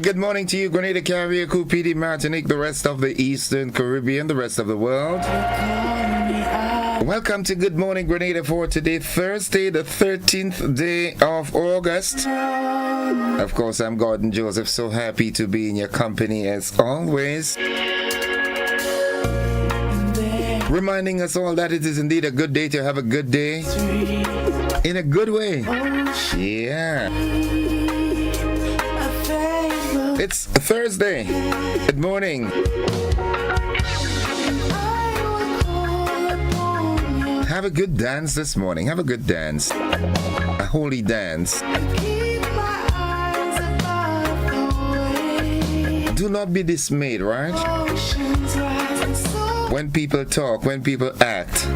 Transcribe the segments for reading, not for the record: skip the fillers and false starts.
Good morning to you, Grenada, Caribbean, PD, Martinique, the rest of the Eastern Caribbean, the rest of the world. Welcome to Good Morning Grenada for today, Thursday, the 13th day of August. Of course, I'm Gordon Joseph, so happy to be in your company as always. Reminding us all that it is indeed a good day to have a good day in a good way. Yeah. It's Thursday. Good morning. Have a good dance this morning. Have a good dance. A holy dance. Do not be dismayed, right? When people talk, when people act.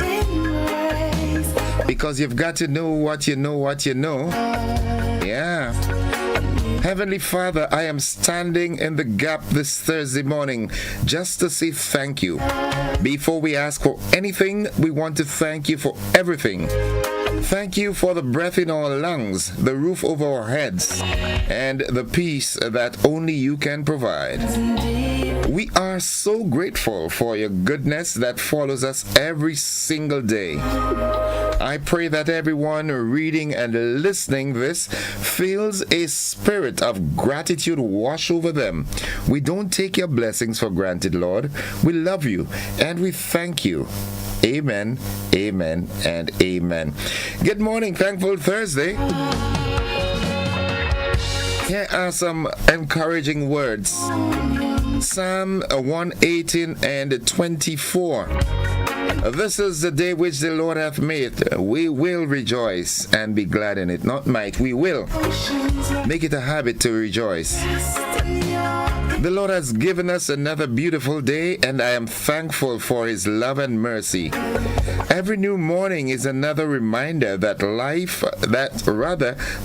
Because you've got to know what you know, what you know. Yeah. Heavenly Father, I am standing in the gap this Thursday morning just to say thank you. Before we ask for anything, we want to thank you for everything. Thank you for the breath in our lungs, the roof over our heads, and the peace that only you can provide. We are so grateful for your goodness that follows us every single day. I pray that everyone reading and listening this feels a spirit of gratitude wash over them. We don't take your blessings for granted, Lord. We love you and we thank you. Amen, amen, and amen. Good morning, Thankful Thursday. Here are some encouraging words. Psalm 118 and 24. This is the day which the Lord hath made. We will rejoice and be glad in it. Not might, we will. Make it a habit to rejoice. The Lord has given us another beautiful day, and I am thankful for His love and mercy. Every new morning is another reminder that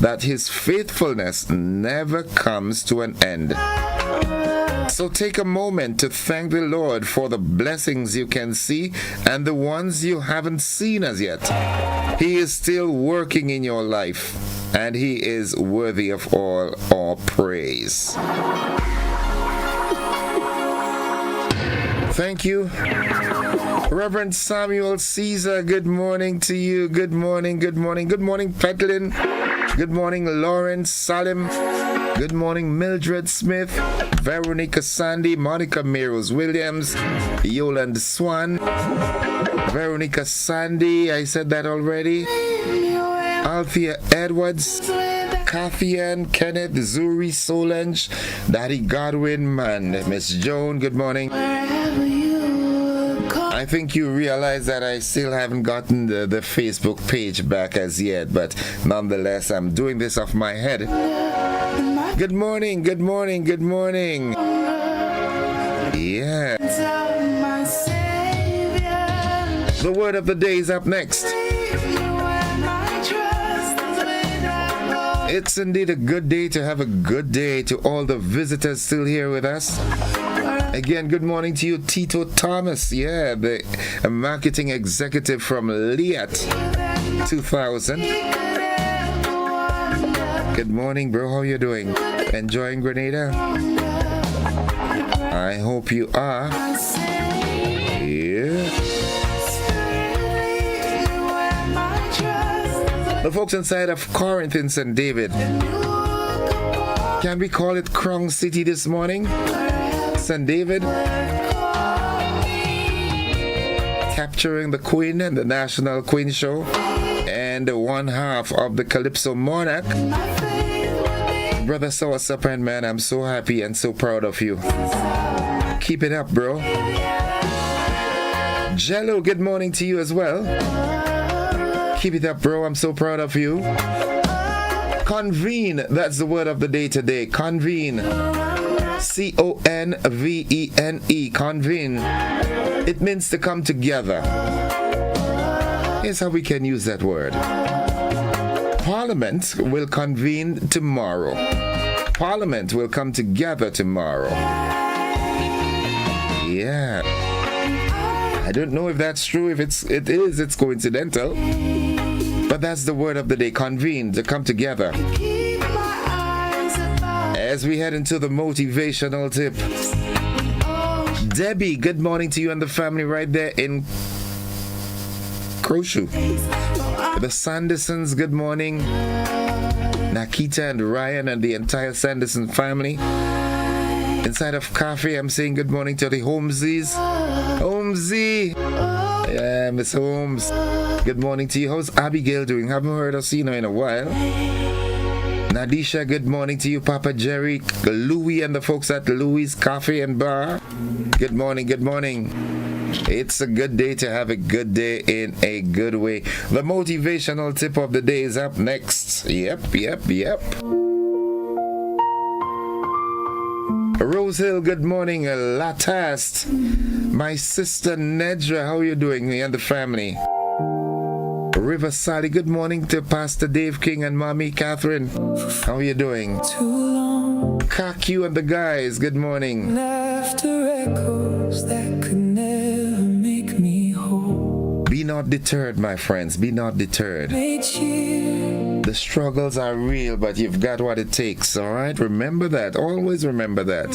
that His faithfulness never comes to an end. So take a moment to thank the Lord for the blessings you can see and the ones you haven't seen as yet. He is still working in your life, and He is worthy of all our praise. Thank you. Reverend Samuel Caesar, good morning to you. Good morning, good morning. Good morning, Petlin. Good morning, Lawrence Salim. Good morning, Mildred Smith, Veronica Sandy, Monica Meros Williams, Yolande Swan, Veronica Sandy, I said that already, Althea Edwards, Kathian, Kenneth, Zuri Solange, Daddy Godwin, man, Miss Joan, good morning. I think you realize that I still haven't gotten the Facebook page back as yet, but nonetheless, I'm doing this off my head. Good morning, good morning, good morning. Yeah. The word of the day is up next. It's indeed a good day to have a good day to all the visitors still here with us. Again, good morning to you, Tito Thomas. Yeah, the marketing executive from Liat 2000. Good morning, bro. How you doing? Enjoying Grenada? I hope you are. Yeah. The folks inside of Corinth in St. David. Can we call it Crown City this morning? St. David. Capturing the Queen and the National Queen Show. And one half of the Calypso Monarch. Brother Sour Supper, man, I'm so happy and so proud of you. Keep it up, bro. Jello, good morning to you as well. Keep it up, bro. I'm so proud of you. Convene, that's the word of the day today. Convene. C-O-N-V-E-N-E. Convene. It means to come together. Here's how we can use that word. Parliament will convene tomorrow. Parliament will come together tomorrow. Yeah. I don't know if that's true. If it is, it's coincidental. But that's the word of the day. Convene, to come together. as we head into the motivational tip. Debbie, good morning to you and the family right there in Croshu. The Sandersons, good morning. Nakita and Ryan and the entire Sanderson family. Inside of Cafe, I'm saying good morning to the Holmeses. Holmesy! Yeah, Miss Holmes. Good morning to you. How's Abigail doing? Haven't heard or seen her in a while. Nadisha, good morning to you. Papa Jerry, Louis and the folks at Louis Cafe and Bar. Good morning, good morning. It's a good day to have a good day in a good way. The motivational tip of the day is up next. Yep. Rose Hill, good morning. Latast. My sister Nedra, how are you doing? Me and the family. River Sally, good morning to Pastor Dave King and Mommy Catherine. How are you doing? Kaku and the guys, good morning. After echoes that could never make me whole. Be not deterred, my friends. Be not deterred. The struggles are real, but you've got what it takes, all right? Remember that. Always remember that.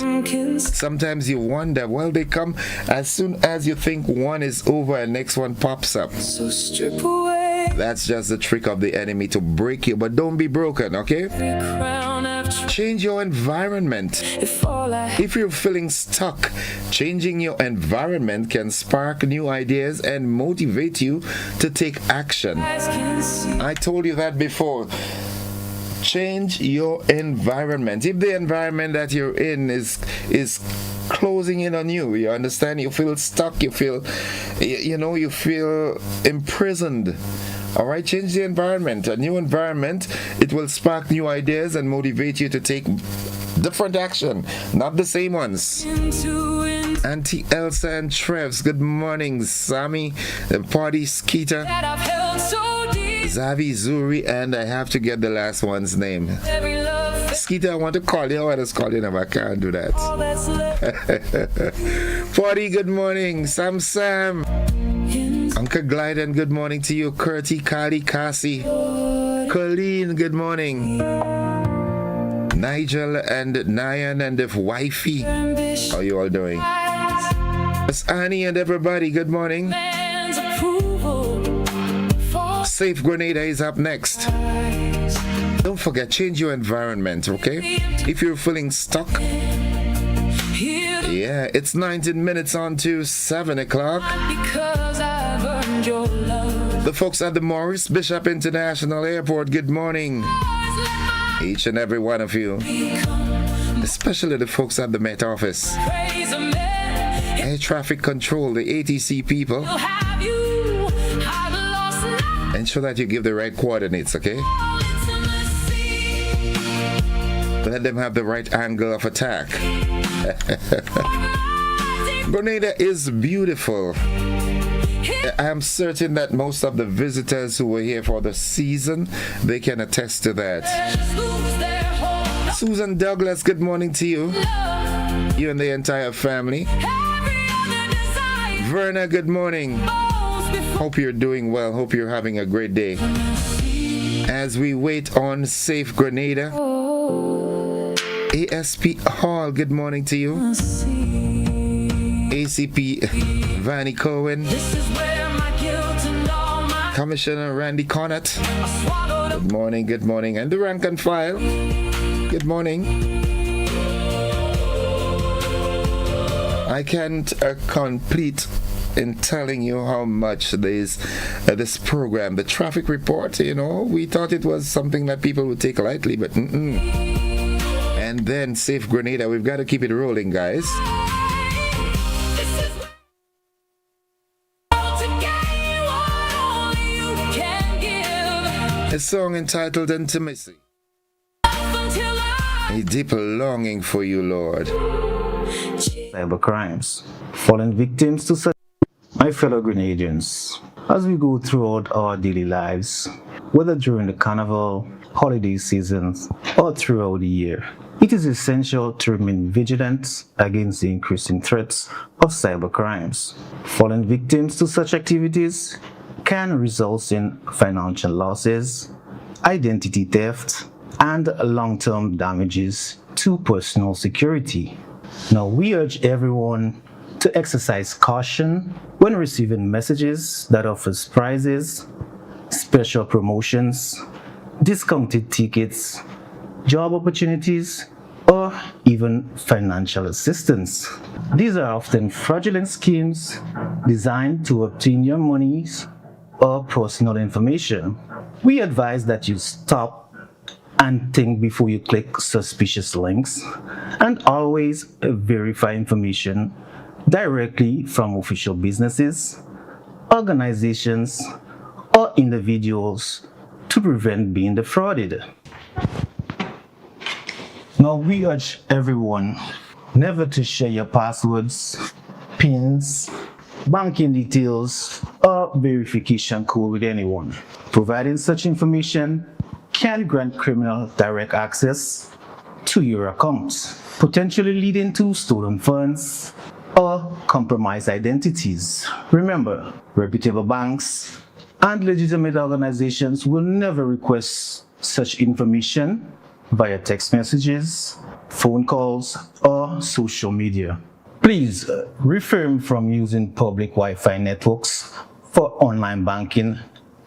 Sometimes you wonder, well, they come as soon as you think one is over and next one pops up. So strip away. That's just the trick of the enemy to break you, but don't be broken, okay? Change your environment. If you're feeling stuck, changing your environment can spark new ideas and motivate you to take action. I told you that before. Change your environment. If the environment that you're in is closing in on you, you understand? You feel stuck, you feel imprisoned. All right, change the environment. A new environment, it will spark new ideas and motivate you to take different action, not the same ones. Auntie Elsa and Trevs, good morning. Sammy, the party Skeeter, Zavi, Zuri, and I have to get the last one's name. Skeeter, I want to call you. I just call you now, I can't do that. Party, good morning. Sam. Uncle Glyden, good morning to you. Curti, Kali, Cassie. Colleen, good morning. Nigel and Nyan and the wifey. How are you all doing? It's Annie and everybody, good morning. Safe Grenada is up next. Don't forget, change your environment, okay? If you're feeling stuck, yeah, it's 19 minutes on to 7 o'clock. The folks at the Maurice Bishop International Airport, good morning. Each and every one of you. Especially the folks at the Met Office. Air traffic control, the ATC people. Ensure that you give the right coordinates, okay? Let them have the right angle of attack. Grenada is beautiful. I am certain that most of the visitors who were here for the season, they can attest to that. Susan Douglas, good morning to you. You and the entire family. Verna, good morning. Hope you're doing well. Hope you're having a great day. As we wait on Safe Grenada, ASP Hall, good morning to you. ACP Vanny Cohen, Commissioner Randy Connaught, good morning, and the rank and file, good morning. I can't complete in telling you how much this program, the traffic report, we thought it was something that people would take lightly, but And then Safe Grenada, we've got to keep it rolling, guys. A song entitled Intimacy. A deep longing for you, Lord. Cyber crimes, fallen victims to such. My fellow Grenadians, as we go throughout our daily lives, whether during the carnival, holiday seasons, or throughout the year, it is essential to remain vigilant against the increasing threats of cyber crimes. Fallen victims to such activities can result in financial losses, identity theft, and long-term damages to personal security. Now, we urge everyone to exercise caution when receiving messages that offers prizes, special promotions, discounted tickets, job opportunities, or even financial assistance. These are often fraudulent schemes designed to obtain your monies or personal information. We advise that you stop and think before you click suspicious links, and always verify information directly from official businesses, organizations, or individuals to prevent being defrauded. Now, we urge everyone never to share your passwords, PINs, banking details, or verification code with anyone. Providing such information can grant criminal direct access to your accounts, potentially leading to stolen funds or compromised identities. Remember, reputable banks and legitimate organizations will never request such information via text messages, phone calls, or social media. Please refrain from using public Wi-Fi networks for online banking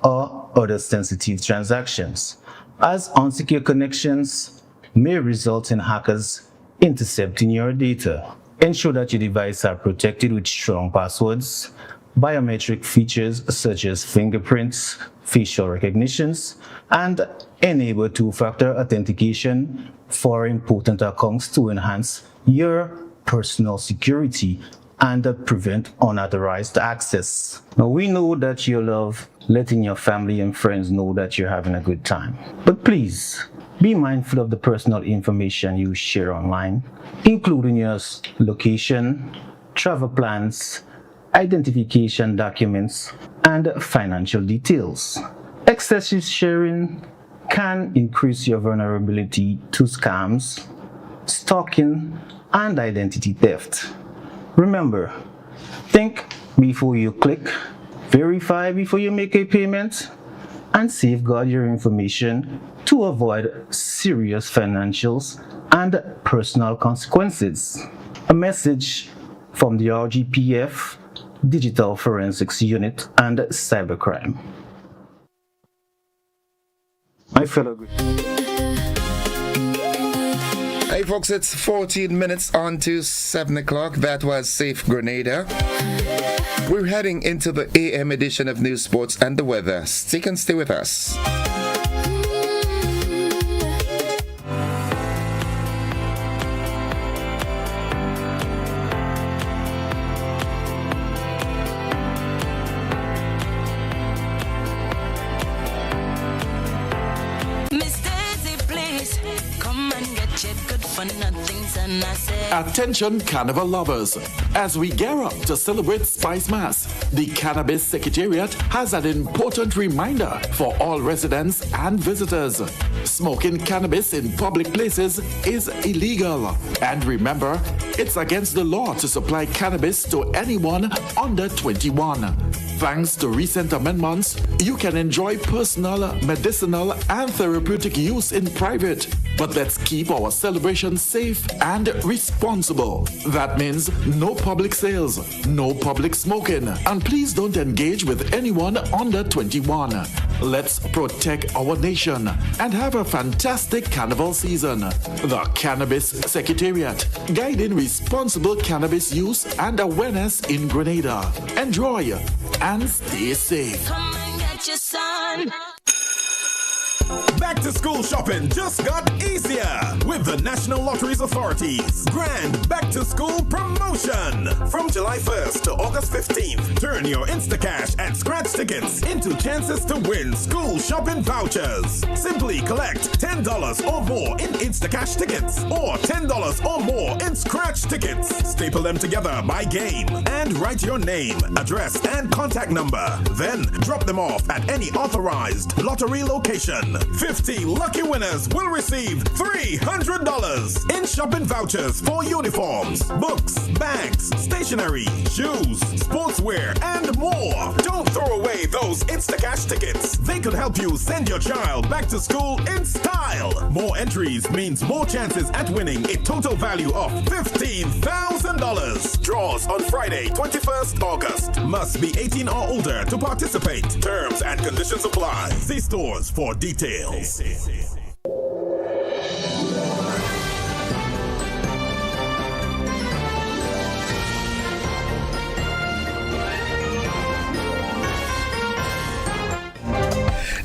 or other sensitive transactions, as unsecure connections may result in hackers intercepting your data. Ensure that your devices are protected with strong passwords, biometric features such as fingerprints, facial recognitions, and enable two-factor authentication for important accounts to enhance your personal security and prevent unauthorized access. Now, we know that you love letting your family and friends know that you're having a good time, but please be mindful of the personal information you share online, including your location, travel plans, identification documents, and financial details. Excessive sharing can increase your vulnerability to scams, stalking, and identity theft. Remember, think before you click, verify before you make a payment, and safeguard your information to avoid serious financials and personal consequences. A message from the RGPF, Digital Forensics Unit, and Cybercrime. My fellow Hey folks, it's 14 minutes on to 7 o'clock. That was Safe Grenada. We're heading into the AM edition of News, Sports, and the Weather. Stick and stay with us. Attention carnival lovers, as we gear up to celebrate Spice Mass, the Cannabis Secretariat has an important reminder for all residents and visitors. Smoking cannabis in public places is illegal. And remember, it's against the law to supply cannabis to anyone under 21. Thanks to recent amendments, you can enjoy personal, medicinal, and therapeutic use in private. But let's keep our celebration safe and responsible. That means no public sales, no public smoking, and please don't engage with anyone under 21. Let's protect our nation and have a fantastic carnival season. The Cannabis Secretariat, guiding responsible cannabis use and awareness in Grenada. Enjoy and stay safe. Come and get your son. Back to school shopping just got easier with the National Lotteries Authority's Grand Back to School promotion. From July 1st to August 15th, turn your Instacash and scratch tickets into chances to win school shopping vouchers. Simply collect $10 or more in Instacash tickets or $10 or more in scratch tickets. Staple them together by game and write your name, address, and contact number. Then drop them off at any authorized lottery location. Fill 50 lucky winners will receive $300 in shopping vouchers for uniforms, books, bags, stationery, shoes, sportswear, and more. Don't throw away those Instacash tickets. They could help you send your child back to school in style. More entries means more chances at winning a total value of $15,000. Draws on Friday, 21st August. Must be 18 or older to participate. Terms and conditions apply. See stores for details.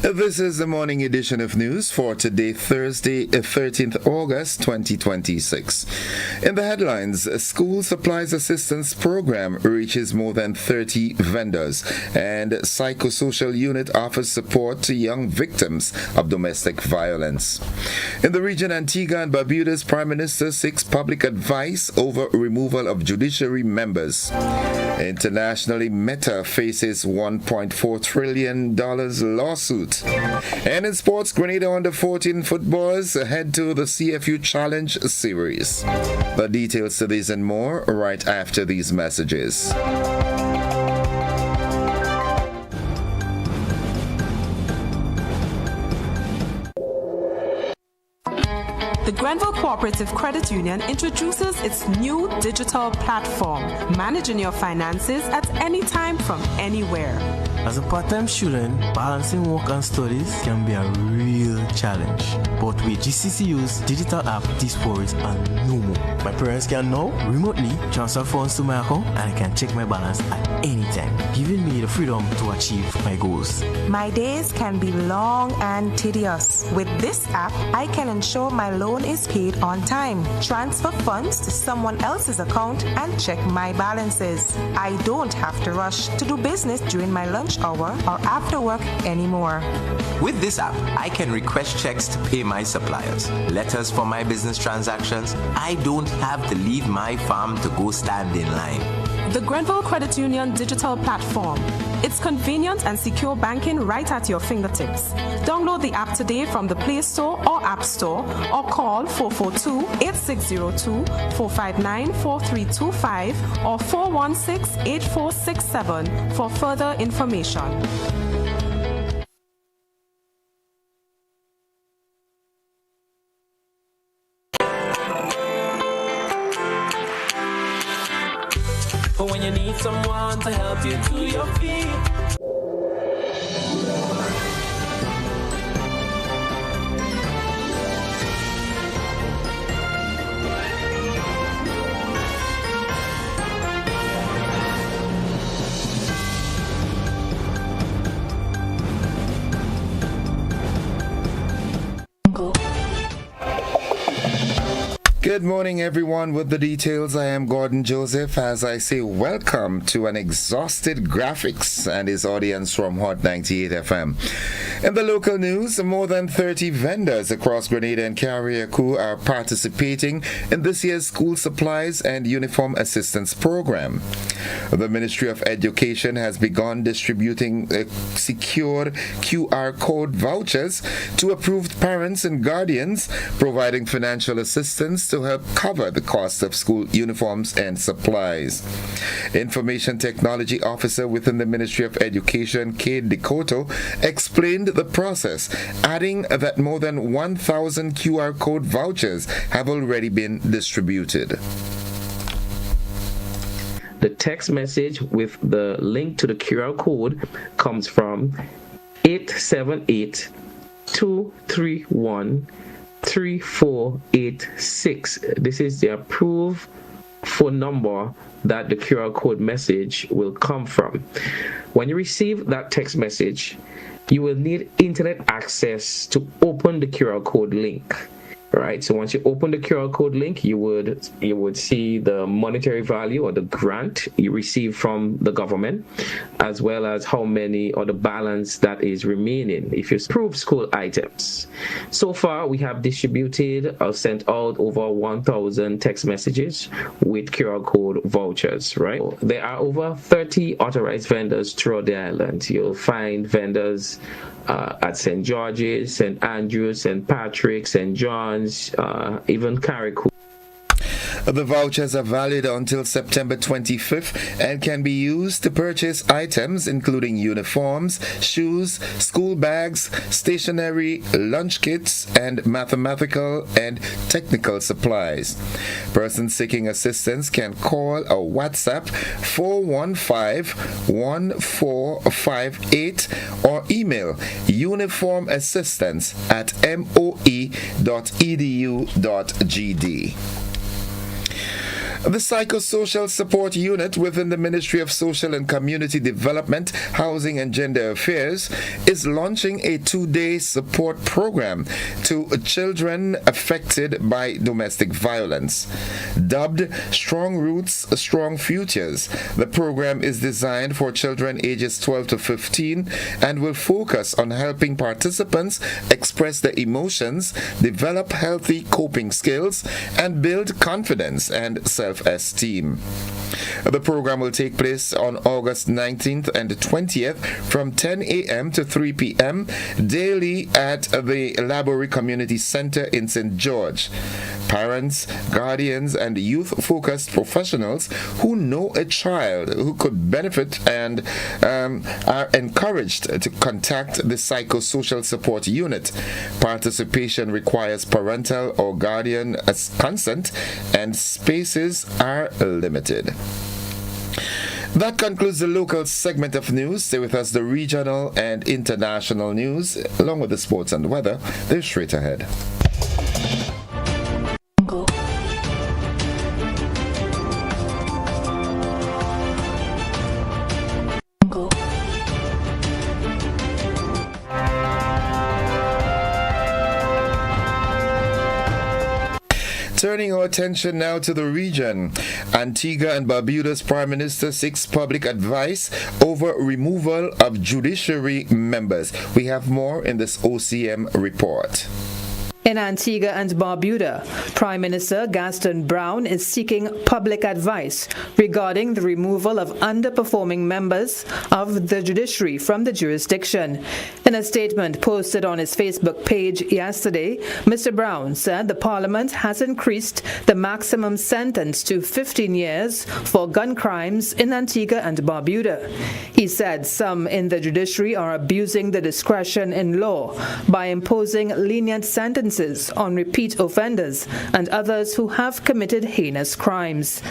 This is the morning edition of news for today, Thursday, 13th August 2026. In the headlines, School Supplies Assistance Program reaches more than 30 vendors, and Psychosocial Unit offers support to young victims of domestic violence. In the region, Antigua and Barbuda's Prime Minister seeks public advice over removal of judiciary members. Internationally, Meta faces $1.4 trillion lawsuit. And in sports, Grenada under 14 footballers head to the CFU Challenge Series. The details to these and more right after these messages. The Grenville Cooperative Credit Union introduces its new digital platform, managing your finances at any time from anywhere. As a part-time student, balancing work and studies can be a real challenge. But with GCCU's digital app, these worries are no more. My parents can now remotely transfer funds to my account and I can check my balance at any time, giving me the freedom to achieve my goals. My days can be long and tedious. With this app, I can ensure my loan is paid on time, transfer funds to someone else's account, and check my balances. I don't have to rush to do business during my lunch hour or after work anymore. With this app, I can request checks to pay my suppliers, letters for my business transactions. I don't have to leave my farm to go stand in line. The Grenville Credit Union digital platform. It's convenient and secure banking right at your fingertips. Download the app today from the Play Store or App Store or call 442-8602, 459-4325 or 416-8467 for further information. For when you need someone to help you to your feet. Good morning, everyone. With the details, I am Gordon Joseph as I say welcome to an exhausted Graphics and his audience from Hot 98 FM. In the local news, more than 30 vendors across Grenada and Carriacou are participating in this year's School Supplies and Uniform Assistance Program. The Ministry of Education has begun distributing secure QR code vouchers to approved parents and guardians, providing financial assistance to help cover the cost of school uniforms and supplies. Information Technology Officer within the Ministry of Education, Kate Decoto, explained the process, adding that more than 1,000 QR code vouchers have already been distributed. The text message with the link to the QR code comes from 878-231-3486. This is the approved phone number that the QR code message will come from. When you receive that text message, you will need internet access to open the QR code link. All right. So once you open the QR code link, you would see the monetary value or the grant you receive from the government, as well as how many or the balance that is remaining if you approve school items. So far, we have distributed or sent out over 1,000 text messages with QR code vouchers, right? There are over 30 authorized vendors throughout the island. You'll find vendors at St. George's, St. Andrews, St. Patrick's, St. John's, even Carriacou. The vouchers are valid until September 25th and can be used to purchase items including uniforms, shoes, school bags, stationery, lunch kits, and mathematical and technical supplies. Persons seeking assistance can call or WhatsApp 415-1458 or email uniformassistance@moe.edu.gd. The Psychosocial Support Unit within the Ministry of Social and Community Development, Housing and Gender Affairs is launching a 2-day support program to children affected by domestic violence. Dubbed Strong Roots, Strong Futures, the program is designed for children ages 12 to 15 and will focus on helping participants express their emotions, develop healthy coping skills, and build confidence and self-esteem. The program will take place on August 19th and 20th from 10 a.m. to 3 p.m. daily at the Laborie Community Center in St. George. Parents, guardians, and youth-focused professionals who know a child who could benefit and are encouraged to contact the Psychosocial Support Unit. Participation requires parental or guardian consent, and spaces are limited. That concludes the local segment of news. Stay with us, the regional and international news, along with the sports and weather. They're straight ahead. Turning our attention now to the region, Antigua and Barbuda's Prime Minister seeks public advice over removal of judiciary members. We have more in this OCM report. In Antigua and Barbuda, Prime Minister Gaston Brown is seeking public advice regarding the removal of underperforming members of the judiciary from the jurisdiction. In a statement posted on his Facebook page yesterday, Mr. Brown said the Parliament has increased the maximum sentence to 15 years for gun crimes in Antigua and Barbuda. He said some in the judiciary are abusing the discretion in law by imposing lenient sentences on repeat offenders and others who have committed heinous crimes.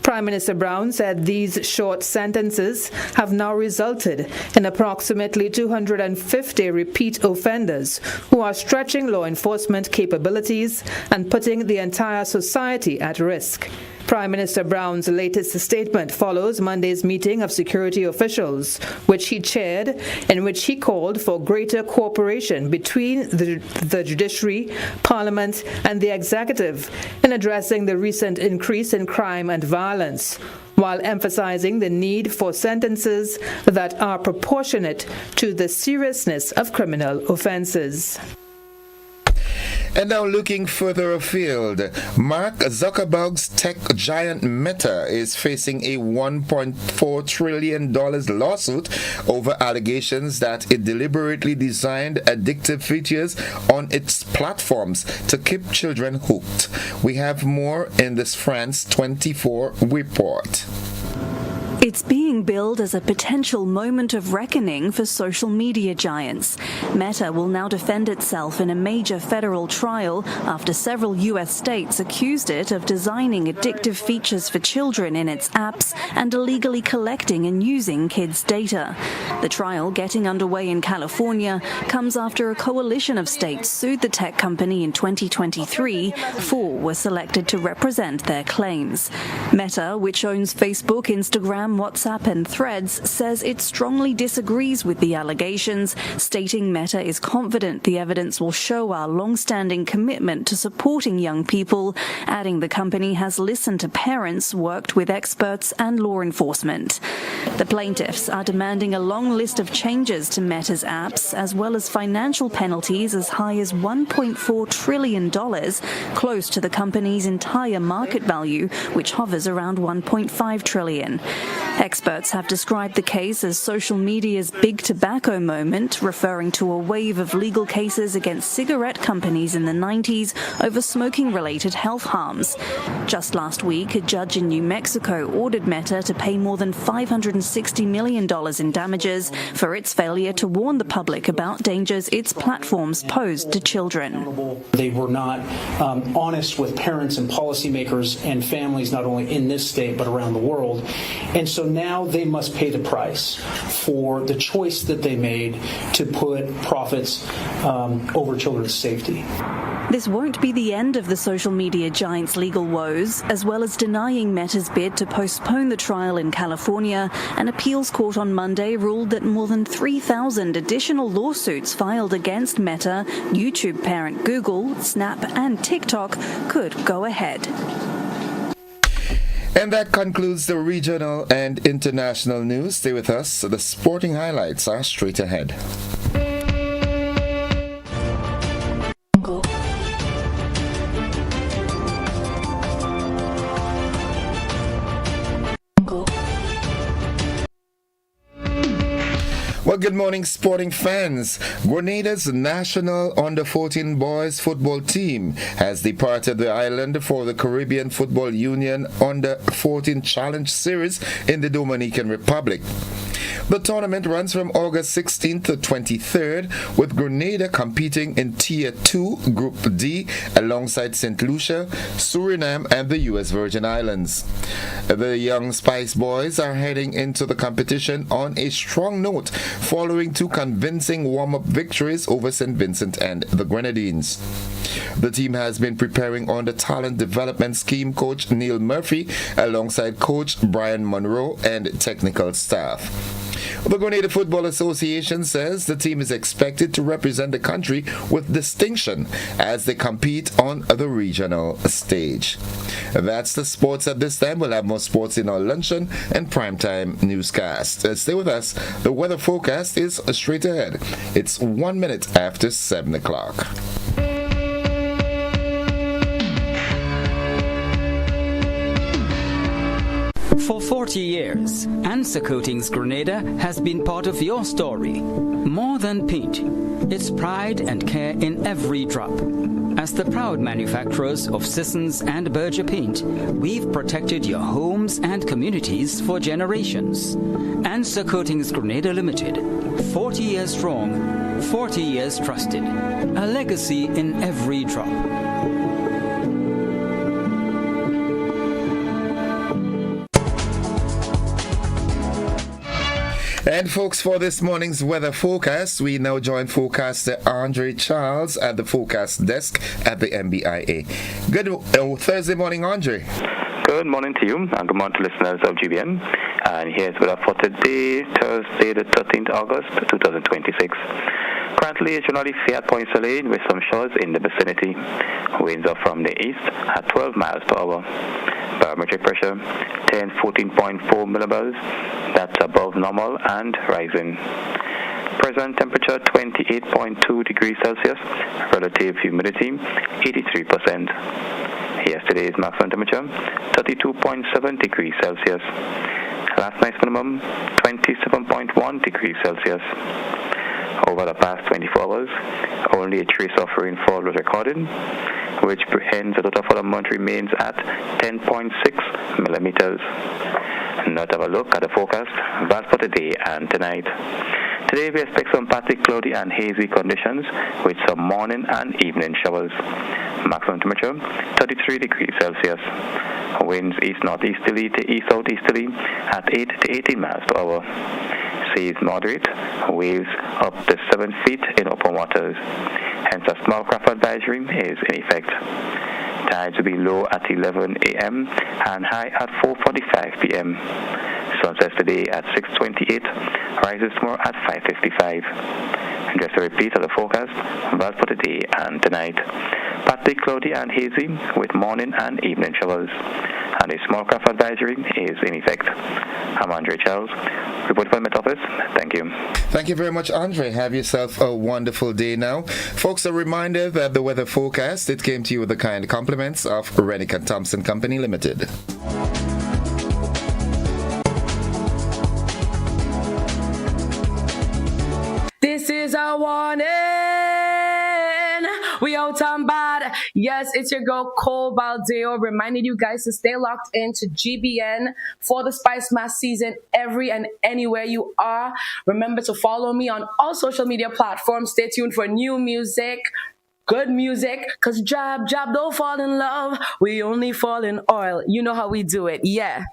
Prime Minister Brown said these short sentences have now resulted in approximately 250 repeat offenders who are stretching law enforcement capabilities and putting the entire society at risk. Prime Minister Brown's latest statement follows Monday's meeting of security officials, which he chaired, in which he called for greater cooperation between the judiciary, Parliament, and the executive in addressing the recent increase in crime and violence, while emphasizing the need for sentences that are proportionate to the seriousness of criminal offenses. And now looking further afield, Mark Zuckerberg's tech giant Meta is facing a $1.4 trillion lawsuit over allegations that it deliberately designed addictive features on its platforms to keep children hooked. We have more in this France 24 report. It's being billed as a potential moment of reckoning for social media giants. Meta will now defend itself in a major federal trial after several U.S. states accused it of designing addictive features for children in its apps and illegally collecting and using kids' data. The trial, getting underway in California, comes after a coalition of states sued the tech company in 2023. 4 were selected to represent their claims. Meta, which owns Facebook, Instagram, WhatsApp and Threads says it strongly disagrees with the allegations, stating Meta is confident the evidence will show our long-standing commitment to supporting young people, adding the company has listened to parents, worked with experts and law enforcement. The plaintiffs are demanding a long list of changes to Meta's apps, as well as financial penalties as high as $1.4 trillion, close to the company's entire market value, which hovers around $1.5 trillion. Experts have described the case as social media's big tobacco moment, referring to a wave of legal cases against cigarette companies in the 90s over smoking-related health harms. Just last week, a judge in New Mexico ordered Meta to pay more than $560 million in damages for its failure to warn the public about dangers its platforms posed to children. They were not honest with parents and policymakers and families, not only in this state but around the world. And so now they must pay the price for the choice that they made to put profits over children's safety. This won't be the end of the social media giant's legal woes. As well as denying Meta's bid to postpone the trial in California, an appeals court on Monday ruled that more than 3,000 additional lawsuits filed against Meta, YouTube parent Google, Snap and TikTok could go ahead. And that concludes the regional and international news. Stay with us. The sporting highlights are straight ahead. Well, good morning, sporting fans. Grenada's national under-14 boys football team has departed the island for the Caribbean Football Union Under-14 Challenge Series in the Dominican Republic. The tournament runs from August 16th to 23rd, with Grenada competing in Tier 2 Group D alongside St. Lucia, Suriname and the U.S. Virgin Islands. The young Spice Boys are heading into the competition on a strong note, following two convincing warm-up victories over St. Vincent and the Grenadines. The team has been preparing under talent development scheme coach Neil Murphy alongside coach Brian Monroe and technical staff. The Grenada Football Association says the team is expected to represent the country with distinction as they compete on the regional stage. That's the sports at this time. We'll have more sports in our luncheon and primetime newscast. Stay with us. The weather forecast is straight ahead. It's 1 minute after 7 o'clock. For 40 years, Answer Coatings Grenada has been part of your story. More than paint, it's pride and care in every drop. As the proud manufacturers of Sissons and Berger paint, we've protected your homes and communities for generations. Answer Coatings Grenada Limited, 40 years strong, 40 years trusted. A legacy in every drop. And folks, for this morning's weather forecast, we now join forecaster Andre Charles at the forecast desk at the MBIA. Good Thursday morning, Andre. Good morning to you, and good morning to listeners of GBN. And here's weather for today, Thursday, the 13th August, 2026. Currently, it's generally fair at points delayed with some showers in the vicinity. Winds are from the east at 12 miles per hour. Barometric pressure 14.4 millibars. That's above normal and rising. Present temperature 28.2 degrees Celsius. Relative humidity 83%. Yesterday's maximum temperature 32.7 degrees Celsius. Last night's minimum 27.1 degrees Celsius. Over the past 24 hours, only a trace of rainfall was recorded, which hence the total for the month remains at 10.6 millimeters. Now to have a look at the forecast, that's for today and tonight. Today we expect some partly cloudy and hazy conditions with some morning and evening showers. Maximum temperature 33 degrees Celsius. Winds east-northeasterly to east-southeasterly at 8 to 18 miles per hour. Seas moderate, waves up to 7 feet in open waters. Hence a small craft advisory is in effect. Tides will be low at 11 a.m. and high at 4:45 p.m. Sunset today at 6:28, rises tomorrow at 5:55. And just a repeat of the forecast, well for today and tonight. Partly cloudy and hazy with morning and evening showers. And a small craft advisory is in effect. I'm Andre Charles, reporting from the Met Office. Thank you. Thank you very much, Andre. Have yourself a wonderful day now. Folks, a reminder that the weather forecast, it came to you with the kind compliments of Rennick and Thompson Company Limited. This is a warning. We out on bad. Yes, it's your girl Cole Baldeo reminding you guys to stay locked into GBN for the Spice Mass season every and anywhere you are. Remember to follow me on all social media platforms. Stay tuned for new music, good music, because Jab don't fall in love. We only fall in oil. You know how we do it. Yeah.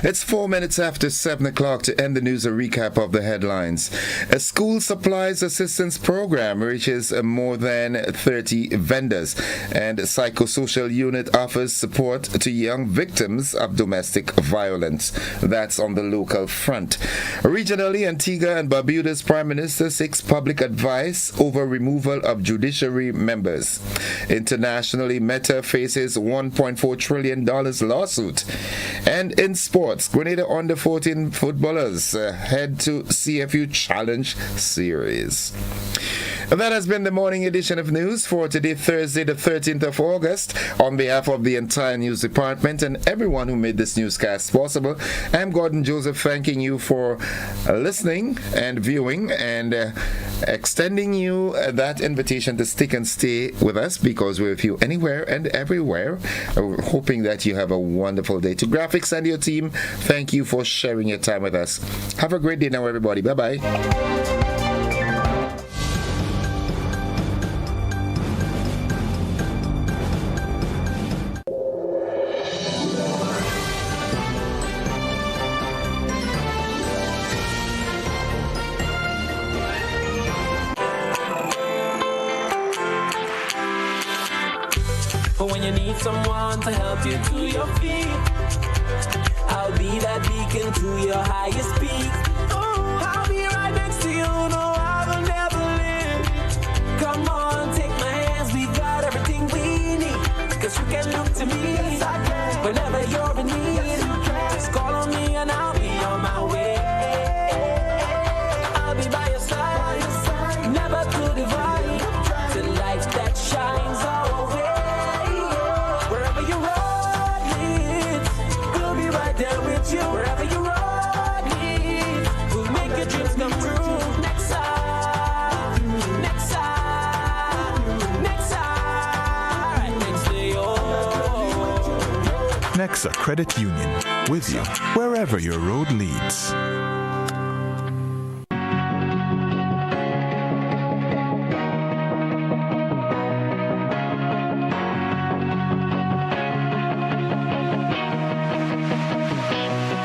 It's 4 minutes after 7 o'clock to end the news, a recap of the headlines. A school supplies assistance program reaches more than 30 vendors, and psychosocial unit offers support to young victims of domestic violence. That's on the local front. Regionally, Antigua and Barbuda's Prime Minister seeks public advice over removal of judiciary members. Internationally, Meta faces $1.4 trillion lawsuit. And in sports, Grenada under 14 footballers head to CFU Challenge Series. That has been the morning edition of news for today, Thursday, the 13th of August. On behalf of the entire news department and everyone who made this newscast possible, I'm Gordon Joseph, thanking you for listening and viewing and extending you that invitation to stick and stay with us, because we're with you anywhere and everywhere. Hoping that you have a wonderful day. To Graphics and your team, thank you for sharing your time with us. Have a great day now, everybody. Bye-bye. But when you need someone to help you to your feet, I'll be that beacon to your highest peak. Oh, I'll be right next to you, no, I will never leave. Come on, take my hands, we've got everything we need. Cause you can look to me, yes, I can. Whenever you're in need, yes, you can. Just call on me and I'll be on my way. I'll be by your side, never to divide. The light that shines our way. Wherever you road leads, we'll make your dreams come true. Next time, next time, next time, next day, oh. Nexa Credit Union, with you wherever your road leads.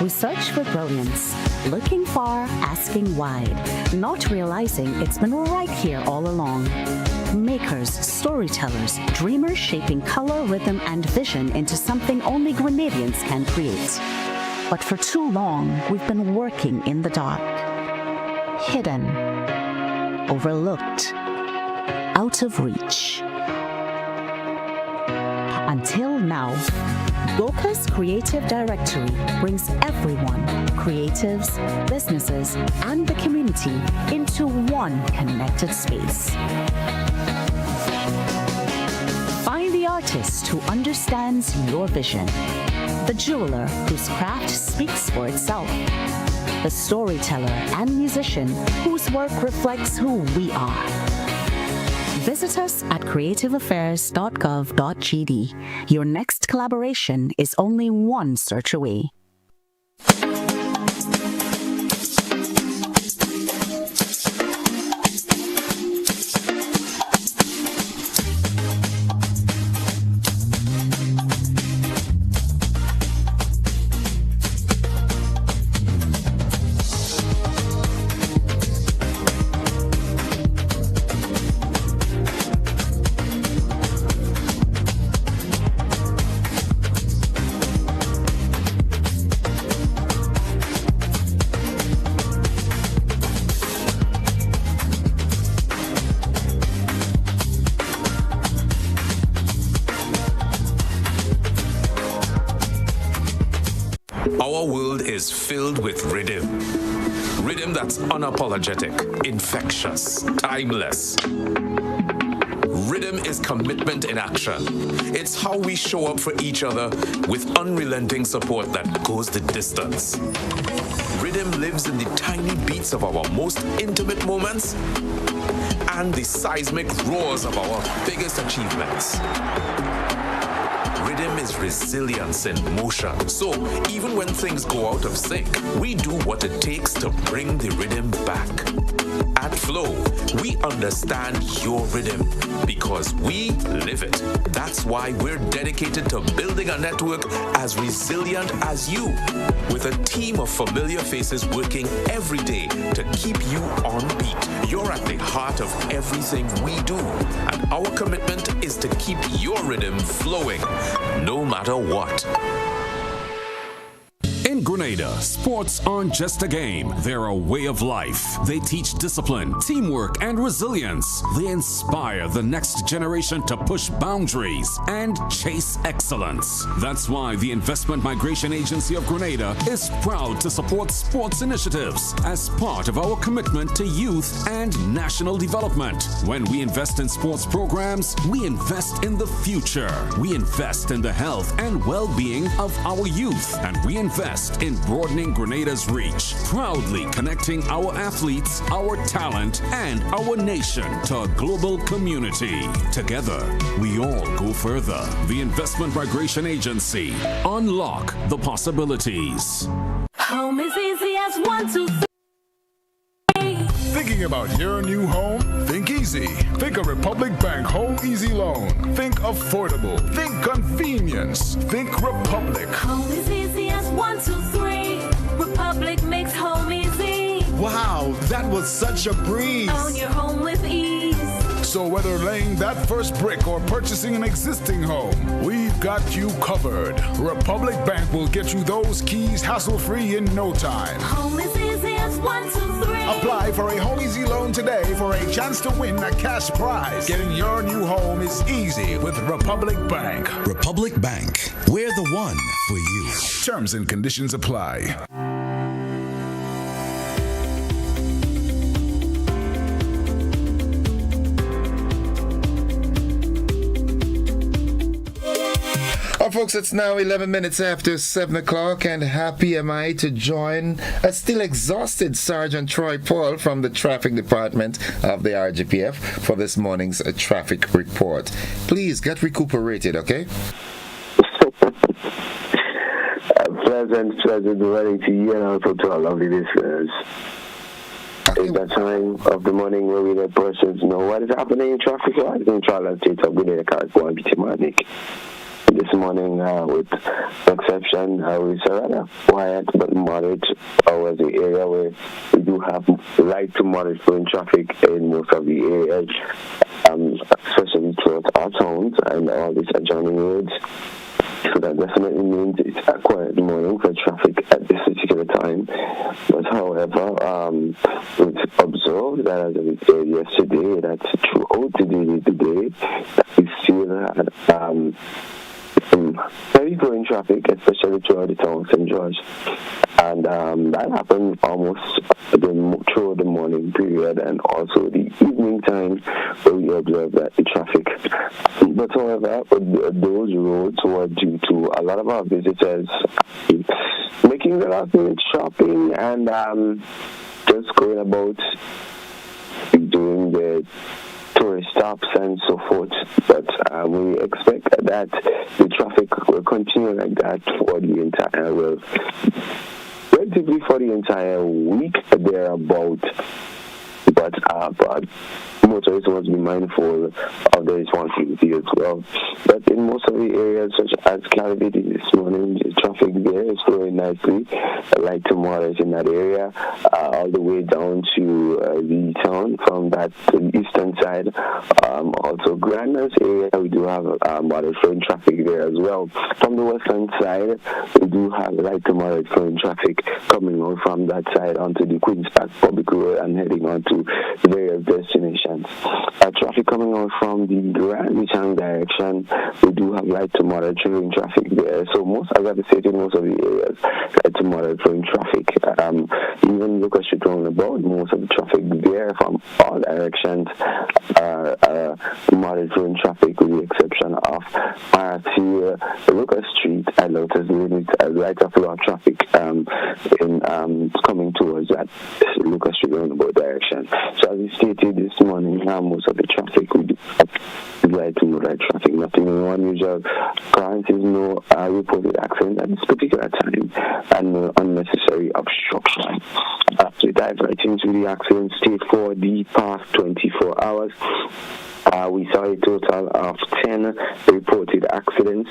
We search for brilliance, looking far, asking wide, not realizing it's been right here all along. Makers, storytellers, dreamers shaping color, rhythm, and vision into something only Grenadians can create. But for too long, we've been working in the dark, hidden, overlooked, out of reach. Until now, Goka's Creative Directory brings everyone, creatives, businesses, and the community into one connected space. Find the artist who understands your vision, the jeweler whose craft speaks for itself, the storyteller and musician whose work reflects who we are. Visit us at creativeaffairs.gov.gd. Your next collaboration is only one search away. Our world is filled with rhythm. Rhythm that's unapologetic, infectious, timeless. Rhythm is commitment in action. It's how we show up for each other with unrelenting support that goes the distance. Rhythm lives in the tiny beats of our most intimate moments and the seismic roars of our biggest achievements. Rhythm is resilience in motion. So even when things go out of sync, we do what it takes to bring the rhythm back. At Flow, we understand your rhythm because we live it. That's why we're dedicated to building a network as resilient as you, with a team of familiar faces working every day to keep you on beat. You're at the heart of everything we do, and our commitment is to keep your rhythm flowing, no matter what. In Grenada, sports aren't just a game, they're a way of life. They teach discipline, teamwork, and resilience. They inspire the next generation to push boundaries and chase excellence. That's why the Investment Migration Agency of Grenada is proud to support sports initiatives as part of our commitment to youth and national development. When we invest in sports programs, we invest in the future. We invest in the health and well-being of our youth, and we invest in broadening Grenada's reach, proudly connecting our athletes, our talent, and our nation to a global community. Together, we all go further. The Investment Migration Agency. Unlock the possibilities. Home is easy as 1, 2, 3. Thinking about your new home? Think easy. Think a Republic Bank Home Easy Loan. Think affordable. Think convenience. Think Republic. Home is easy as 1, 2, 3. Republic makes home easy. Wow, that was such a breeze. Own your home with ease. So whether laying that first brick or purchasing an existing home, we've got you covered. Republic Bank will get you those keys hassle-free in no time. Home is easy as 1, 2, 3. Apply for a Home Easy Loan today for a chance to win a cash prize. Getting your new home is easy with Republic Bank. Republic Bank, we're the one for you. Terms and conditions apply. Folks, it's now 11 minutes after 7 o'clock, and happy am I to join a still exhausted Sergeant Troy Paul from the Traffic Department of the RGPF for this morning's traffic report. Please get recuperated, okay? Pleasant morning to you and also to our lovely listeners. It's that time of the morning where we let persons know what is happening in traffic. I'm in Charlotte State of Grenada, correspondent Peter Marnick. This morning, with exception, we saw rather quiet but moderate was the area where we do have light to moderate flowing traffic in most of the areas, especially throughout our towns and all these adjoining roads. So that definitely means it's a quiet morning for traffic at this particular time. But however, we've observed that as we said yesterday, that throughout the day today, that we still had very flowing traffic, especially throughout the town of St. George. And that happened almost through the morning period and also the evening time where we observed that the traffic. But however, those roads were due to a lot of our visitors making the last minute shopping and just going about doing the tourist stops and so forth, but we expect that the traffic will continue like that for the entire, relatively for the entire week thereabout. But motorists must be mindful of the responsibility as well. But in most of the areas, such as Calavity this morning, the traffic there is flowing nicely, light to moderate in that area, all the way down to the town from that to the eastern side. Also, Grenada's area, we do have moderate flowing traffic there as well. From the western side, we do have light to moderate flowing traffic coming on from that side onto the Queen's Park Public Road and heading on to various destinations. accidents. Traffic coming out from the Grand direction, we do have light to moderate flowing traffic there. So most, as I've stated, most of the areas light to moderate flowing traffic. Even Lucas Street roundabout, most of the traffic there from all directions moderate flowing traffic, with the exception of Lucas Street and Lotus limit lighter flow of traffic in coming towards that Lucas Street roundabout direction. So as we stated this morning, most of the traffic we do light to moderate traffic, nothing unusual. Currently, no reported accident at this particular time, and no unnecessary obstruction. To dive right into the accident state for the past 24 hours. We saw a total of 10 reported accidents,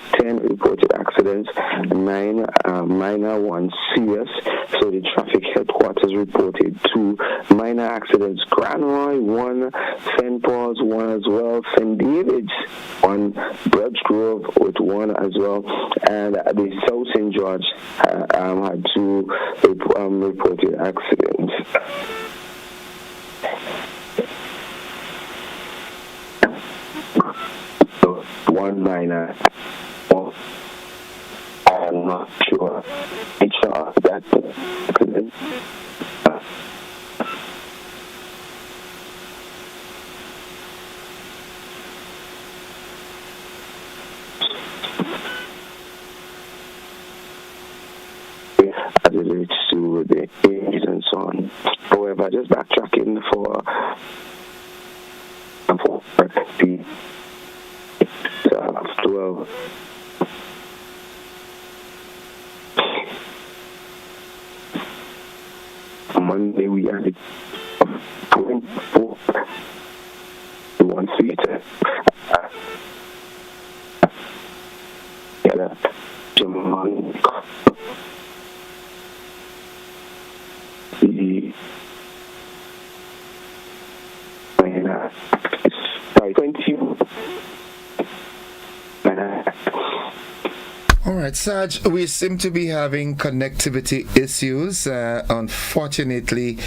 9 minor, 1 serious. So the traffic headquarters reported 2 minor accidents. Granroy, 1, St. Paul's, 1 as well, St. David's, 1, Birch Grove with 1 as well, and the South St. George had 2 reported accidents. One minor. I'm not sure which are that accident. As it relates to the age and so on. However, just backtracking for the 12. Monday we added 24 to 1 seater. All right, Sarge, we seem to be having connectivity issues. Unfortunately,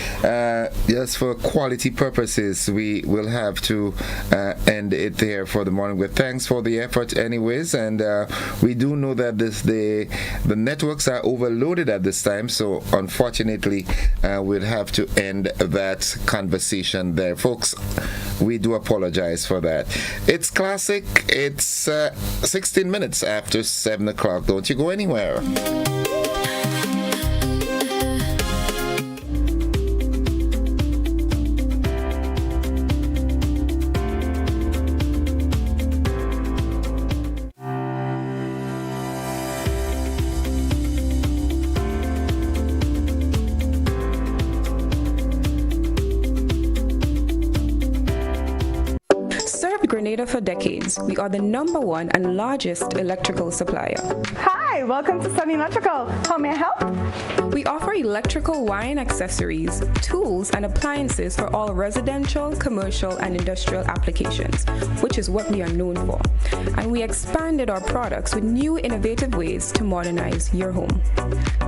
just for quality purposes, we will have to end it there for the morning. But thanks for the effort anyways, and we do know that the networks are overloaded at this time, so unfortunately, we'll have to end that conversation there. Folks, we do apologize for that. It's classic. It's 16 minutes after 7 o'clock. Don't you go anywhere. Grenada for decades. We are the #1 and largest electrical supplier. Hi, welcome to Sunny Electrical. How may I help? We offer electrical wire accessories, tools, and appliances for all residential, commercial, and industrial applications, which is what we are known for. And we expanded our products with new innovative ways to modernize your home.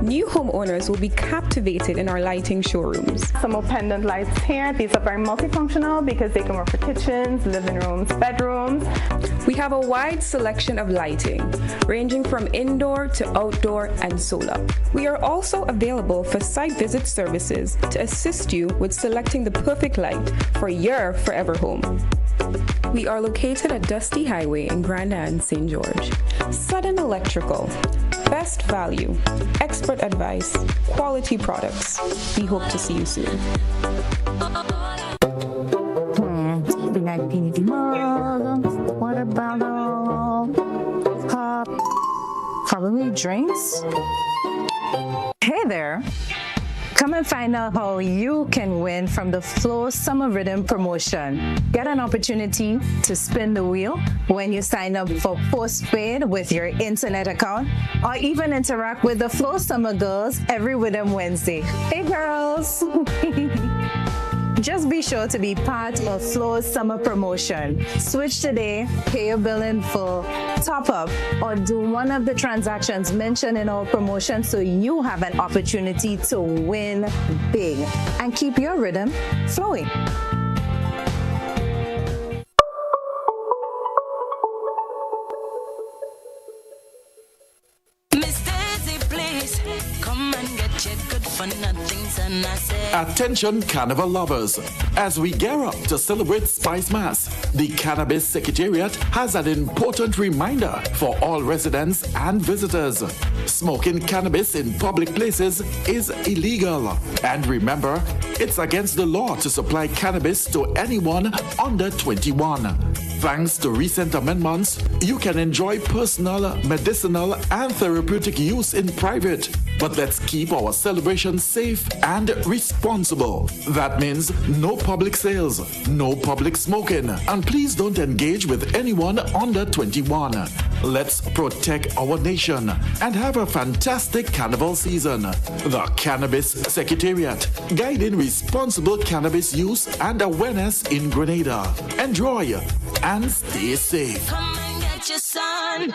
New homeowners will be captivated in our lighting showrooms. Some more pendant lights here. These are very multifunctional because they can work for kitchens, living rooms, bedrooms. We have a wide selection of lighting, ranging from indoor to outdoor and solar. We are also available for site visit services to assist you with selecting the perfect light for your forever home. We are located at Dusty Highway in Grenada and St. George. Sudden Electrical. Best value, expert advice, quality products. We hope to see you soon. What about probably drinks? Hey there. Come and find out how you can win from the Flow Summer Rhythm promotion. Get an opportunity to spin the wheel when you sign up for postpaid with your internet account, or even interact with the Flow Summer Girls every Rhythm Wednesday. Hey girls! Just be sure to be part of Flow's summer promotion. Switch today, pay your bill in full, top up, or do one of the transactions mentioned in our promotion so you have an opportunity to win big and keep your rhythm flowing. Attention Carnival lovers, as we gear up to celebrate Spice Mass, the Cannabis Secretariat has an important reminder for all residents and visitors. Smoking cannabis in public places is illegal. And remember, it's against the law to supply cannabis to anyone under 21. Thanks to recent amendments, you can enjoy personal, medicinal, and therapeutic use in private. But let's keep our celebrations safe and responsible. That means no public sales, no public smoking, and please don't engage with anyone under 21. Let's protect our nation and have a fantastic carnival season. The Cannabis Secretariat, guiding responsible cannabis use and awareness in Grenada. Enjoy and stay safe. Come and get your son.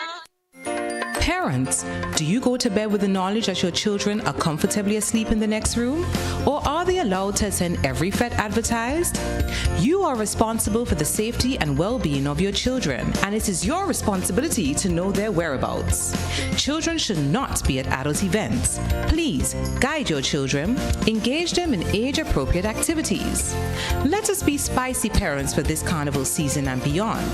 Parents, do you go to bed with the knowledge that your children are comfortably asleep in the next room? Or are they allowed to attend every fete advertised? You are responsible for the safety and well-being of your children, and it is your responsibility to know their whereabouts. Children should not be at adult events. Please guide your children, engage them in age-appropriate activities. Let us be spicy parents for this carnival season and beyond.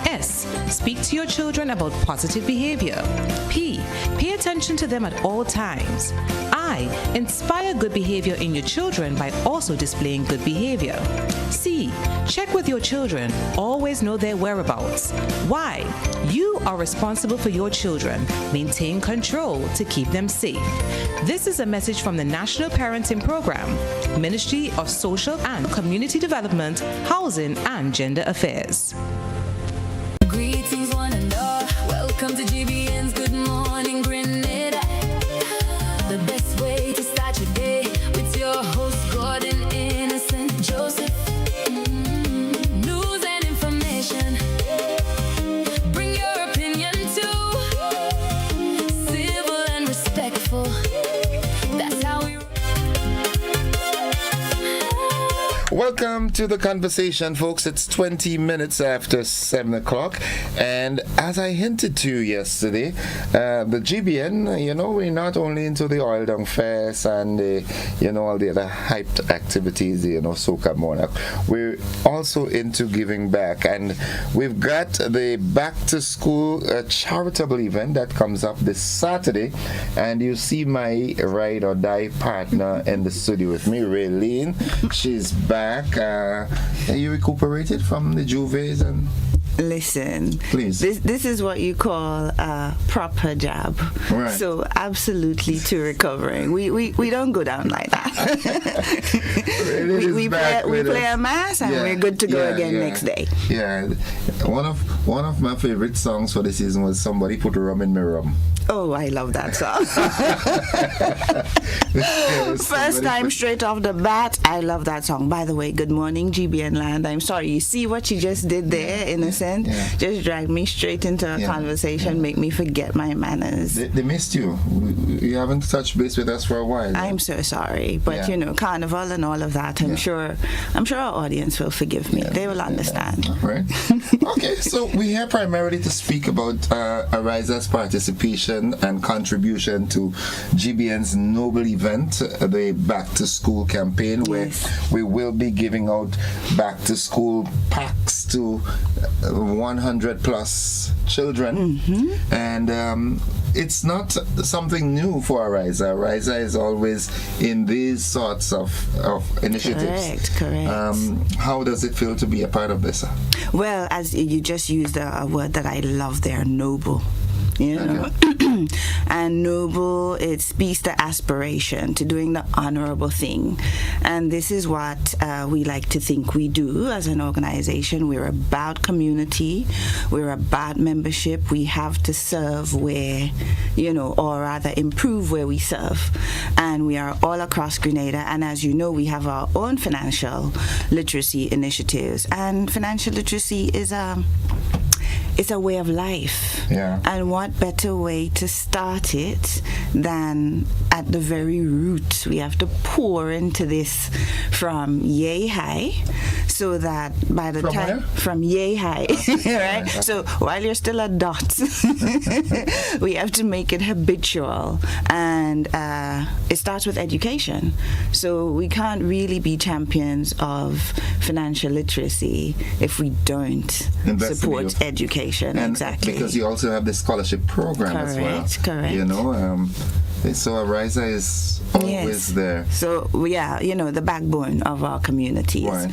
S. Speak to your children about positive behavior. P. Pay attention to them at all times. I. Inspire good behavior in your children by also displaying good behavior. C. Check with your children. Always know their whereabouts. Y. You are responsible for your children. Maintain control to keep them safe. This is a message from the National Parenting Program, Ministry of Social and Community Development, Housing and Gender Affairs. Greetings, one and all. Welcome to GBN's Good Morning Grenada. The best way to start your day with your host, Gordon Innocent Joseph. News and information. Bring your opinion too. Civil and respectful. That's how we. Welcome to the conversation, folks. It's 20 minutes after 7 o'clock. And as I hinted to you yesterday, the GBN, we're not only into the Oil Dung Fest and, all the other hyped activities, Soca Monarch. We're also into giving back. And we've got the Back to School charitable event that comes up this Saturday. And you see my ride or die partner in the studio with me, Raylene. She's back. Are you recuperated from the juves and? Listen, please. This is what you call a proper jab. Right. So absolutely to recovering. We don't go down like that. we play a mass and we're good to go again next day. Yeah. One of my favorite songs for the season was Somebody Put Rum in My Rum. Oh, I love that song. First time straight off the bat, I love that song. By the way, good morning, GBN land. I'm sorry. You see what you just did there, Innocent? Yeah. Just drag me straight into a conversation, make me forget my manners. They missed you. You haven't touched base with us for a while. I'm so sorry. But, carnival and all of that, I'm sure our audience will forgive me. They will understand. Right. Okay, so we're here primarily to speak about Ariza's participation and contribution to GBN's noble event, the Back to School campaign, where we will be giving out back to school packs to 100 plus children. And it's not something new for Ariza. Ariza is always in these sorts of initiatives. Correct. How does it feel to be a part of this? Well, as you just used a word that I love there, noble. And noble, it speaks to aspiration, to doing the honorable thing. And this is what we like to think we do as an organization. We're about community, we're about membership. We have to serve where, or rather improve where we serve. And we are all across Grenada. And as you know, we have our own financial literacy initiatives. And financial literacy is it's a way of life. Yeah. And what better way to start it than at the very root. We have to pour into this from yay high, so that by the time from yay high, right? So while you're still at dots, we have to make it habitual, and it starts with education. So we can't really be champions of financial literacy if we don't support education. And exactly. Because you also have the scholarship program as well. Correct. You know, so Ariza is always there. So, yeah, you know, the backbone of our communities,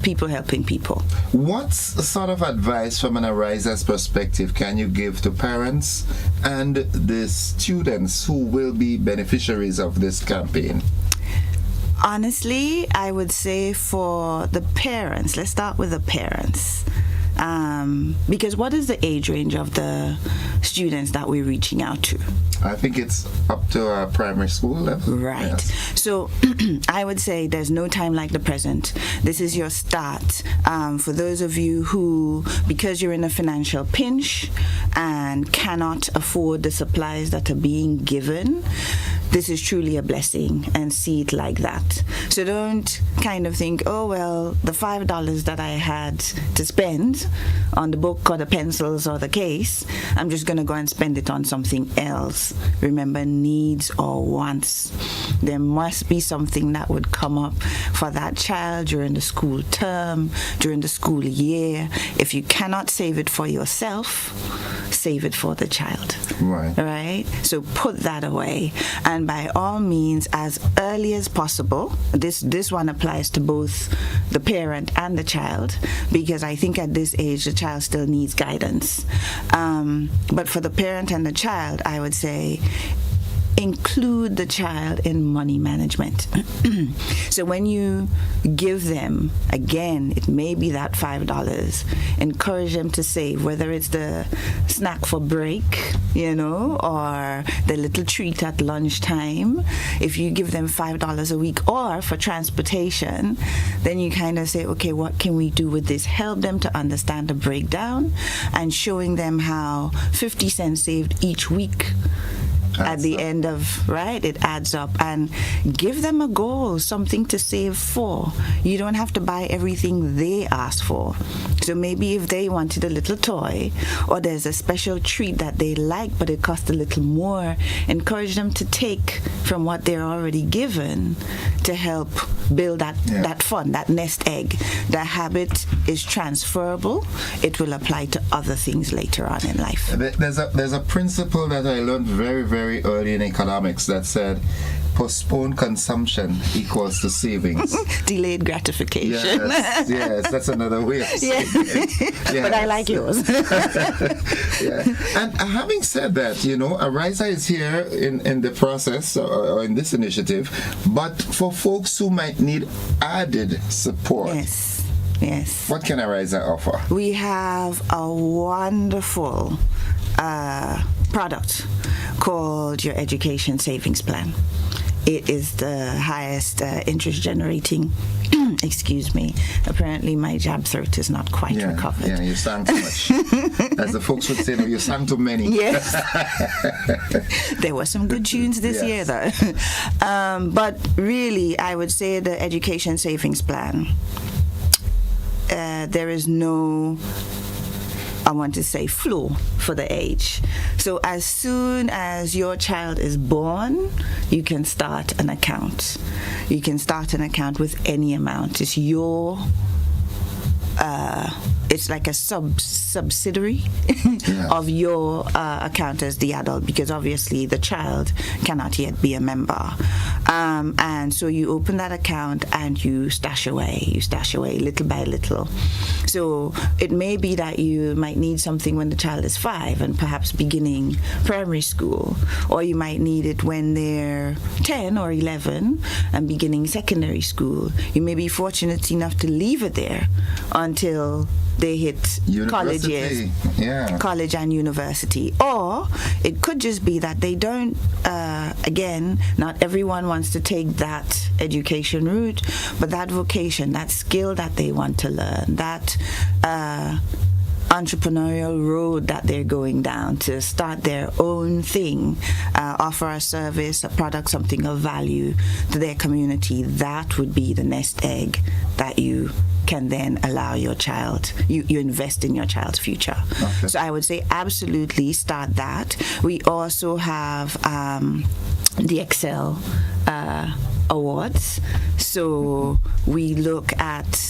people helping people. What sort of advice from an Ariza's perspective can you give to parents and the students who will be beneficiaries of this campaign? Honestly, I would say for the parents, let's start with the parents. Because what is the age range of the students that we're reaching out to? I think it's up to primary school level. Right. Yes. So I would say there's no time like the present. This is your start. For those of you who, because you're in a financial pinch and cannot afford the supplies that are being given, this is truly a blessing, and see it like that. So don't kind of think, oh, well, the $5 that I had to spend on the book or the pencils or the case, I'm just going to go and spend it on something else. Remember, needs or wants. There must be something that would come up for that child during the school term, during the school year. If you cannot save it for yourself, save it for the child. Right. Right? So put that away. And by all means, as early as possible, this one applies to both the parent and the child, because I think at this age, the child still needs guidance. But for the parent and the child, I would say, include the child in money management. So when you give them, again, it may be that $5, encourage them to save, whether it's the snack for break, you know, or the little treat at lunchtime. If you give them $5 a week, or for transportation, then you kind of say, okay, what can we do with this? Help them to understand the breakdown, and showing them how 50 cents saved each week at the end of, right, it adds up. And give them a goal, something to save for. You don't have to buy everything they ask for. So maybe if they wanted a little toy, or there's a special treat that they like but it costs a little more, encourage them to take from what they're already given to help build that fund, that nest egg. The habit is transferable. It will apply to other things later on in life. There's a principle that I learned very, very early in economics that said postponed consumption equals to savings. Delayed gratification. Yes, that's another way of saying it. Yes. But I like yours. And having said that, you know, Ariza is here in the process or in this initiative, but for folks who might need added support. Yes. What can Ariza offer? We have a wonderful product called your Education Savings Plan. It is the highest interest generating. Excuse me. Apparently, my jab throat is not quite recovered. Yeah, you sang too much. As the folks would say, no, you sang too many. Yes. There were some good tunes this year, though. But really, I would say the Education Savings Plan. There is no, I want to say, flaw for the age. So as soon as your child is born, you can start an account. You can start an account with any amount. It's your it's like a subsidiary of your account as the adult, because obviously the child cannot yet be a member. And so you open that account and you stash away little by little. So it may be that you might need something when the child is 5 and perhaps beginning primary school, or you might need it when they're 10 or 11 and beginning secondary school. You may be fortunate enough to leave it there until they hit college years, college and university. Or it could just be that they don't, again, not everyone wants to take that education route, but that vocation, that skill that they want to learn, that entrepreneurial road that they're going down, to start their own thing, offer a service, a product, something of value to their community, that would be the nest egg that you can then allow your child, you invest in your child's future. Okay. So I would say absolutely start that. We also have the Excel awards. So we look at,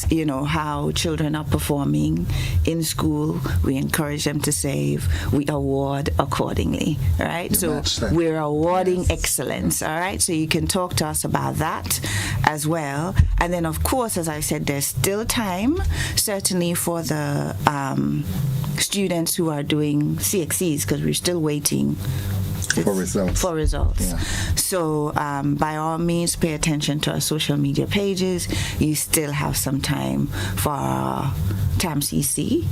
how children are performing in school. We encourage them to save. We award accordingly, all right? So we're awarding excellence, all right? So you can talk to us about that as well. And then, of course, as I said, there's still time, certainly for the students who are doing CXCs, because we're still waiting for results. Yeah. So by all means, pay attention to our social media pages. You still have some time for our TAMCC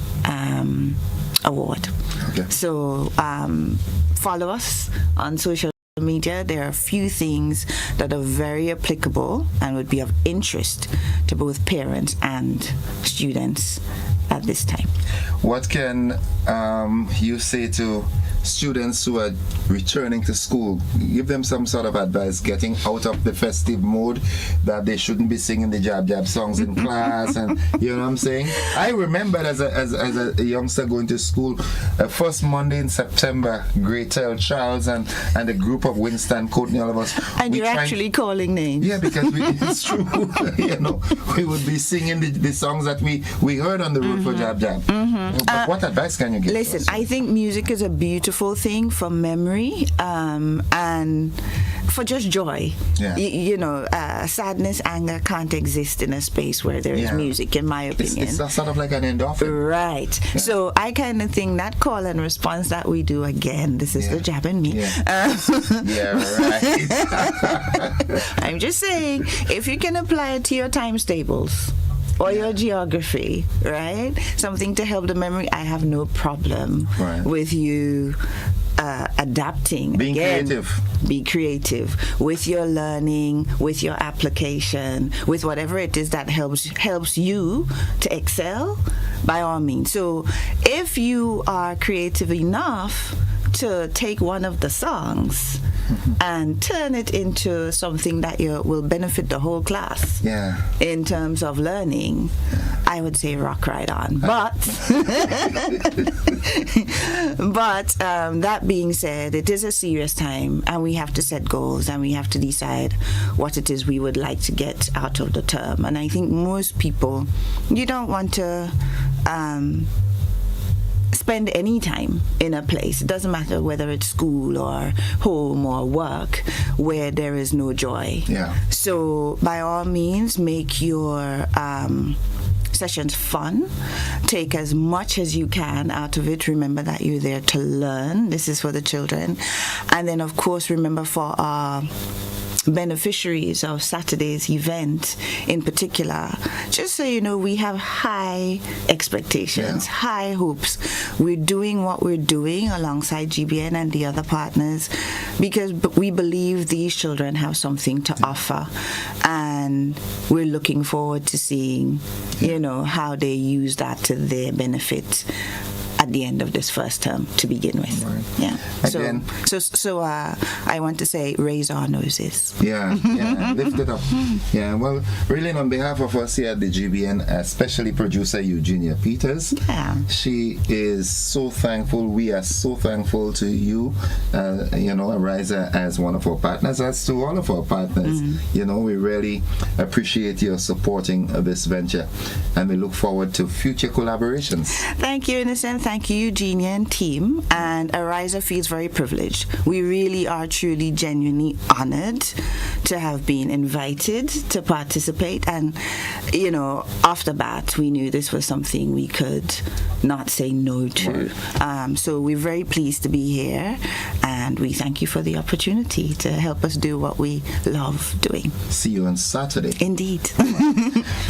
award. Okay. So follow us on social media. There are a few things that are very applicable and would be of interest to both parents and students at this time. What can you say to students who are returning to school? Give them some sort of advice, getting out of the festive mode, that they shouldn't be singing the jab jab songs in class, and you know what I'm saying? I remember as a youngster going to school, first Monday in September, Great Tell Charles and a group of Winston, Courtney, all of us. And you're actually calling names. Yeah, because it's true. We would be singing the songs that we heard on the road for jab jab. But what advice can you give? Listen, I think music is a beautiful thing for memory and for just joy. Yeah. Sadness, anger can't exist in a space where there is music, in my opinion. It's sort of like an endorphin. Right. Yeah. So I kind of think that call and response that we do, again, this is the jab and me. Yeah, right. I'm just saying, if you can apply it to your times tables or your geography, right? Something to help the memory, I have no problem with you adapting. Being creative. Be creative with your learning, with your application, with whatever it is that helps you to excel, by all means. So if you are creative enough to take one of the songs and turn it into something that will benefit the whole class in terms of learning, I would say rock right on. But that being said, it is a serious time, and we have to set goals, and we have to decide what it is we would like to get out of the term. And I think most people, you don't want to spend any time in a place, it doesn't matter whether it's school or home or work, where there is no joy. Yeah. So by all means, make your sessions fun. Take as much as you can out of it. Remember that you're there to learn. This is for the children. And then, of course, remember for our beneficiaries of Saturday's event in particular, just so you know, we have high expectations, high hopes. We're doing what we're doing alongside GBN and the other partners because we believe these children have something to offer, and we're looking forward to seeing, how they use that to their benefit at the end of this first term to begin with. Right. Yeah. Again, so I want to say, raise our noses. Yeah, lift it up. Yeah, well, really on behalf of us here at the GBN, especially producer Eugenia Peters, she is so thankful. We are so thankful to you, Ariza, as one of our partners, as to all of our partners. We really appreciate your supporting this venture, and we look forward to future collaborations. Thank you, Innocent. Thank you, Eugenia and team. And Ariza feels very privileged. We really are truly, genuinely honored to have been invited to participate. And, off the bat, we knew this was something we could not say no to. Right. So we're very pleased to be here, and we thank you for the opportunity to help us do what we love doing. See you on Saturday. Indeed.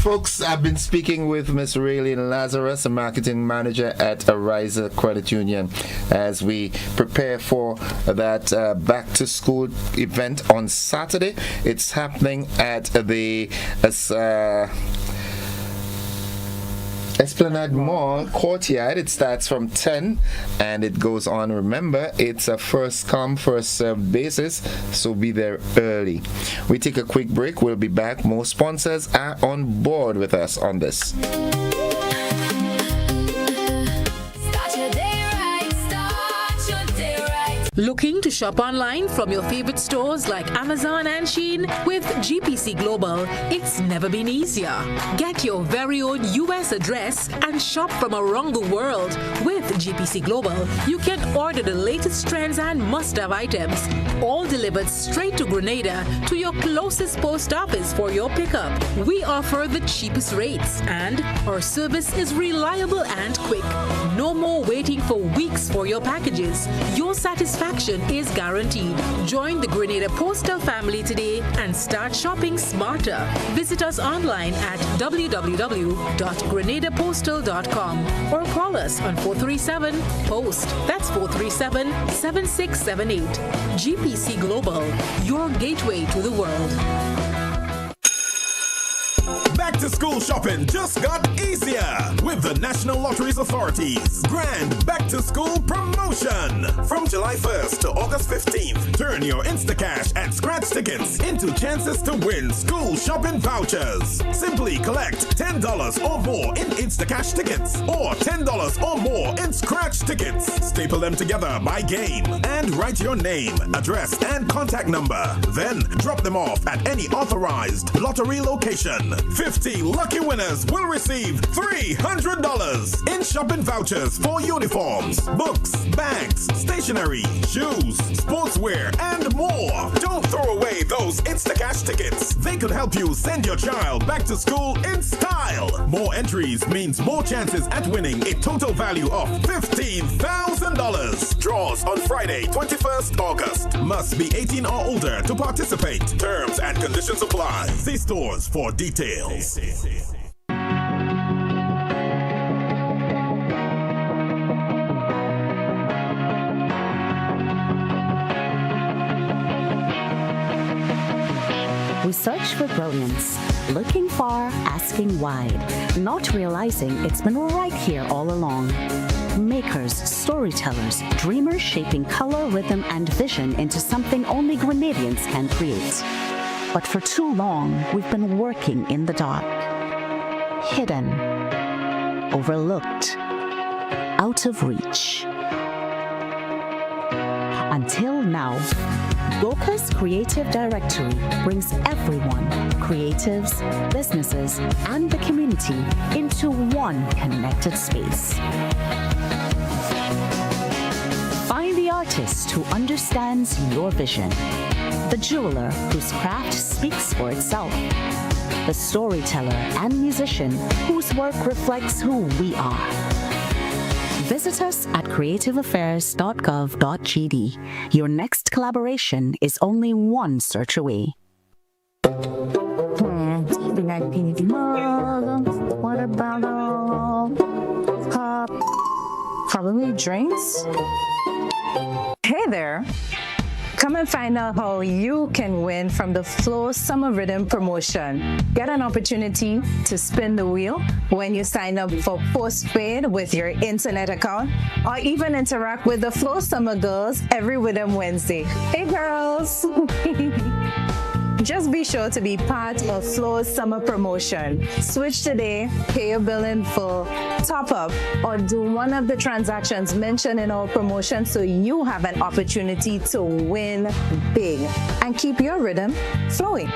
Folks, I've been speaking with Ms. Raylene Lazarus, a marketing manager at Ariza Credit Union, as we prepare for that back-to-school event on Saturday. It's happening at the Esplanade Mall Courtyard. It starts from 10 and it goes on. Remember, it's a first come, first served basis, so be there early. We take a quick break. We'll be back. More sponsors are on board with us on this. Looking to shop online from your favorite stores like Amazon and Shein? With GPC Global, it's never been easier. Get your very own US address and shop from around the world. With GPC Global, you can order the latest trends and must-have items, all delivered straight to Grenada to your closest post office for your pickup. We offer the cheapest rates and our service is reliable and quick. No more waiting for weeks for your packages. Your satisfaction is guaranteed. Join the Grenada Postal family today and start shopping smarter. Visit us online at www.grenadapostal.com or call us on 437-POST. That's 437-7678. GPC Global, your gateway to the world. Back to school shopping just got easier with the National Lotteries Authority's Grand Back to School Promotion. From July 1st to August 15th, turn your Instacash and scratch tickets into chances to win school shopping vouchers. Simply collect $10 or more in Instacash tickets or $10 or more in scratch tickets. Staple them together by game and write your name, address, and contact number. Then drop them off at any authorized lottery location. 50 lucky winners will receive $300 in shopping vouchers for uniforms, books, bags, stationery, shoes, sportswear, and more. Don't throw away those Instacash tickets. They could help you send your child back to school in style. More entries means more chances at winning a total value of $15,000. Draws on Friday, 21st August. Must be 18 or older to participate. Terms and conditions apply. See stores for details. We search for brilliance, looking far, asking wide, not realizing it's been right here all along. Makers, storytellers, dreamers shaping color, rhythm, and vision into something only Grenadians can create. But for too long, we've been working in the dark, hidden, overlooked, out of reach. Until now, Goka's Creative Directory brings everyone, creatives, businesses, and the community into one connected space. Find the artist who understands your vision, the jeweler whose craft speaks for itself, the storyteller and musician whose work reflects who we are. Visit us at creativeaffairs.gov.gd. Your next collaboration is only one search away. What about probably drinks? Hey there. Come and find out how you can win from the Flow Summer Rhythm promotion. Get an opportunity to spin the wheel when you sign up for postpaid with your internet account, or even interact with the Flow Summer Girls every Rhythm Wednesday. Hey girls! Just be sure to be part of Flow's summer promotion. Switch today, pay your bill in full, top up, or do one of the transactions mentioned in our promotion so you have an opportunity to win big and keep your rhythm flowing.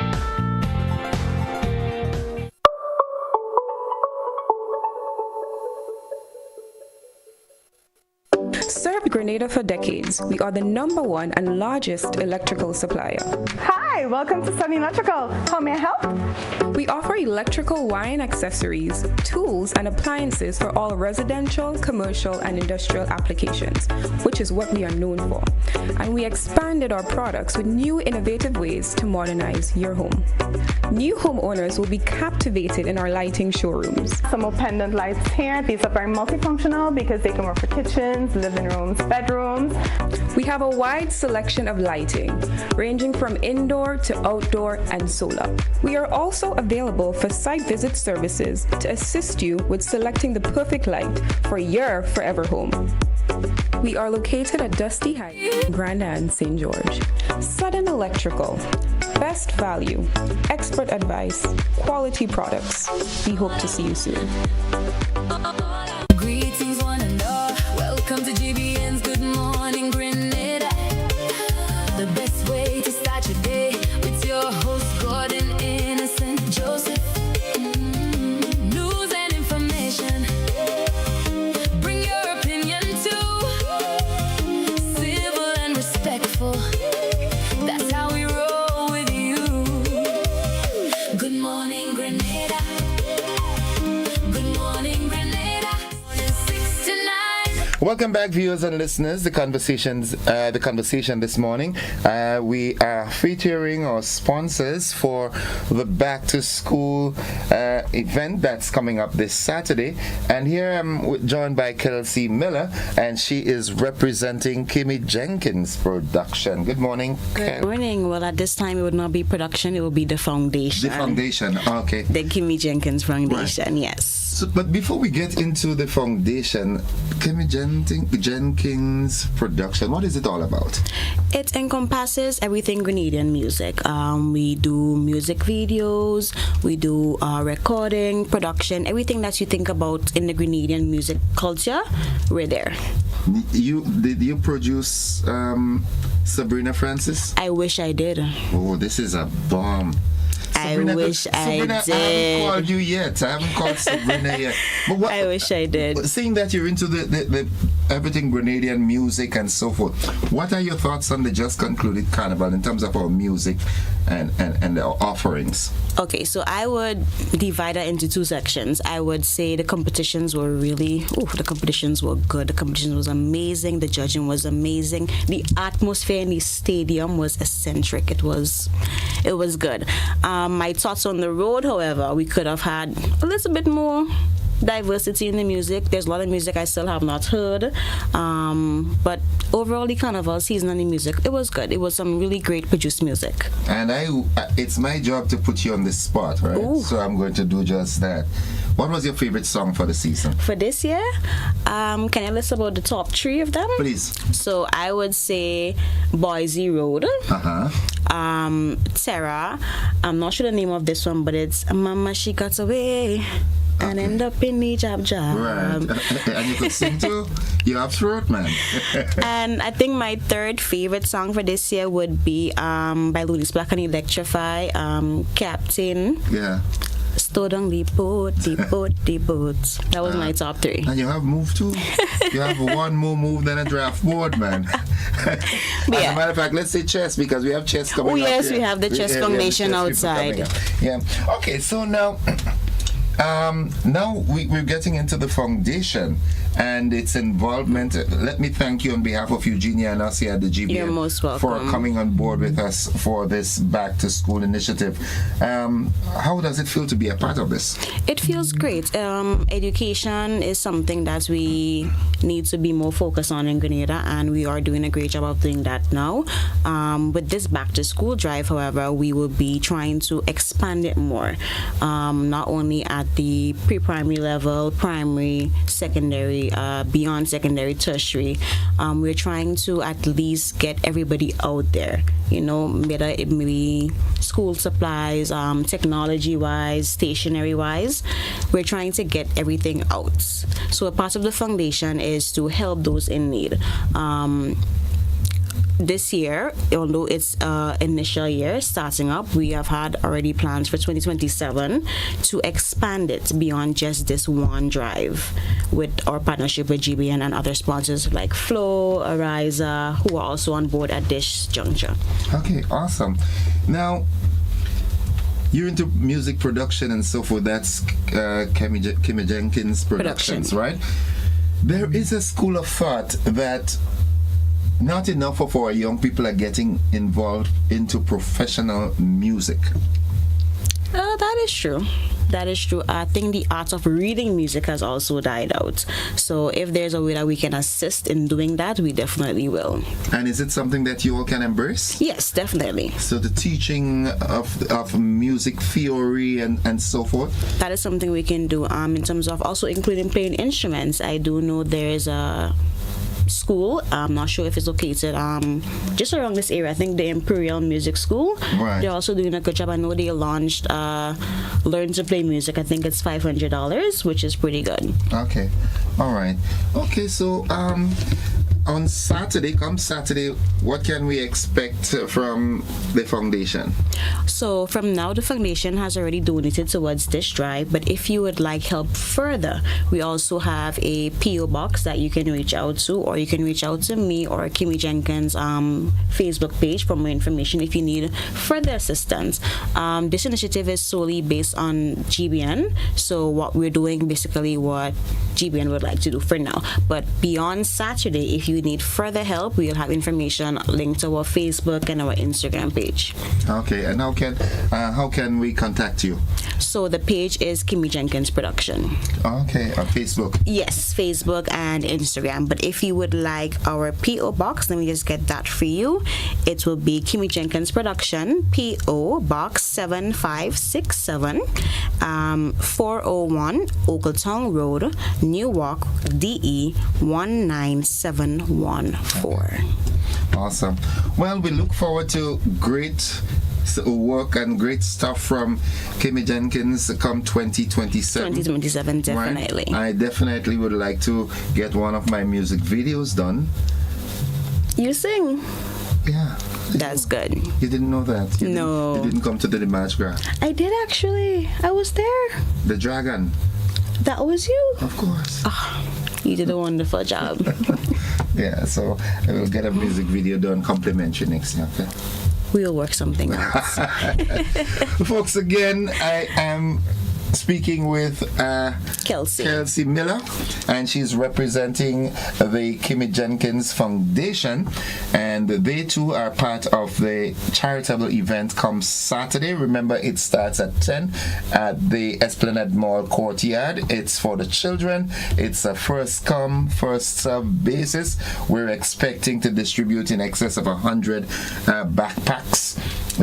Served Grenada for decades. We are the #1 and largest electrical supplier. Hi, welcome to Sunny Electrical. How may I help? We offer electrical wire accessories, tools, and appliances for all residential, commercial, and industrial applications, which is what we are known for. And we expanded our products with new innovative ways to modernize your home. New homeowners will be captivated in our lighting showrooms. Some pendant lights here. These are very multifunctional because they can work for kitchens, living rooms, bedrooms. We have a wide selection of lighting, ranging from indoor to outdoor and solar. We are also available for site visit services to assist you with selecting the perfect light for your forever home. We are located at Dusty Heights, Grenada and St. George. Sudden Electrical. Best value, expert advice, quality products. We hope to see you soon. Greetings, one and all. Welcome to GBN's Good Morning Grenada. The best way to start your day with your host, Gordon Innocent Joseph. News and information. Bring your opinion too. Civil and respectful. That's how we roll with you. Good morning, Grenada. Good morning, Grenada. 6 to 9. Welcome back, viewers and listeners. The conversation this morning. We are featuring our sponsors for the Back to School event that's coming up this Saturday. And here I'm joined by Kelsey Miller, and she is representing Kimmy Jenkins Production. Good morning. Good morning. Well, at this time, it would not be production; it will be the foundation. The foundation. Okay. The Kimmy Jenkins Foundation. Right. Yes. So, but before we get into the foundation, Kimmy Jenkins Production, what is it all about? It encompasses everything Grenadian music. We do music videos, we do recording, production, everything that you think about in the Grenadian music culture, we're there. Did you produce Sabrina Francis? I wish I did. Oh, this is a bomb. Sabrina, I wish Sabrina, I did. I haven't called you yet. I haven't called Sabrina yet. But what, I wish I did. Seeing that you're into the everything Grenadian music and so forth, what are your thoughts on the just concluded carnival in terms of our music and our offerings? Okay, so I would divide that into two sections. I would say the competitions were the competitions were good. The competition was amazing. The judging was amazing. The atmosphere in the stadium was eccentric. It was good. My thoughts on the road, however, we could have had a little bit more diversity in the music. There's a lot of music I still have not heard, but overall the carnival season and the music, it was good. It was some really great produced music. And it's my job to put you on the spot, right? Ooh. So I'm going to do just that. What was your favorite song for the season? For this year, can I list about the top 3 of them? Please. So I would say Boise Road. Terra. I'm not sure the name of this one, but it's Mama She Got Away. Okay. And end up in the job. Right. And you could sing too? You have throat, man. And I think my third favorite song for this year would be by Louis Black and Electrify, Captain. Yeah. Stood on the boat. That was my top 3. And you have move too? You have one more move than a draft board, man. As a matter of fact, let's say chess, because we have chess coming up. Oh yes, we have the chess foundation outside. Yeah. Okay, so now we're getting into the foundation and its involvement. Let me thank you on behalf of Eugenia and us here at the GBN. You're most welcome. For coming on board with us for this Back to School initiative. How does it feel to be a part of this? It feels great. Education is something that we need to be more focused on in Grenada, and we are doing a great job of doing that now. With this Back to School drive, however, we will be trying to expand it more, not only at the pre-primary level, primary, secondary, beyond secondary, tertiary. We're trying to at least get everybody out there, whether it may be school supplies, technology-wise, stationery-wise. We're trying to get everything out. So a part of the foundation is to help those in need. This year, although it's initial year starting up, we have had already plans for 2027 to expand it beyond just this one drive with our partnership with GBN and other sponsors like Flow, Ariza, who are also on board at this juncture. Okay, awesome. Now, you're into music production and so forth. That's Kimmy Jenkins Productions, right? There is a school of thought that not enough of our young people are getting involved into professional music. That is true. That is true. I think the art of reading music has also died out. So if there's a way that we can assist in doing that, we definitely will. And is it something that you all can embrace? Yes, definitely. So the teaching of music theory and so forth? That is something we can do in terms of also including playing instruments. I do know there's a school, I'm not sure if it's located just around this area. I think the Imperial Music School. Right. They're also doing a good job. I know they launched Learn to Play Music. I think it's $500, which is pretty good. Okay. All right. Okay, so on Saturday, come Saturday, what can we expect from the foundation? So from now, the foundation has already donated towards this drive, but if you would like help further, we also have a P.O. box that you can reach out to, or you can reach out to me or Kimmy Jenkins' Facebook page for more information if you need further assistance. This initiative is solely based on GBN, so what we're doing basically what GBN would like to do for now. But beyond Saturday, if you need further help, we'll have information linked to our Facebook and our Instagram page. Okay, and how can we contact you? So the page is Kimmy Jenkins Production. Okay, on Facebook. Yes, Facebook and Instagram. But if you would like our P.O. box, let me just get that for you. It will be Kimmy Jenkins Production, P.O. Box 7567, 401 Ogletown Road, Newark, DE 19714. Awesome. Well, we look forward to great work and great stuff from Kimmy Jenkins come 2027. 2027, definitely. Right? I definitely would like to get one of my music videos done. You sing? Yeah. That's good. You didn't know that? No. You didn't come to the Dimash Graph? I did actually. I was there. The Dragon? That was you? Of course. Oh, you did a wonderful job. Yeah, so I will get a music video done complimentary next year, okay? We'll work something out. Folks, again, I am speaking with Kelsey Miller, and she's representing the Kimmy Jenkins Foundation, and they too are part of the charitable event come Saturday. Remember, it starts at 10 at the Esplanade Mall courtyard. It's for the children. It's a first come, first serve basis. We're expecting to distribute in excess of 100 backpacks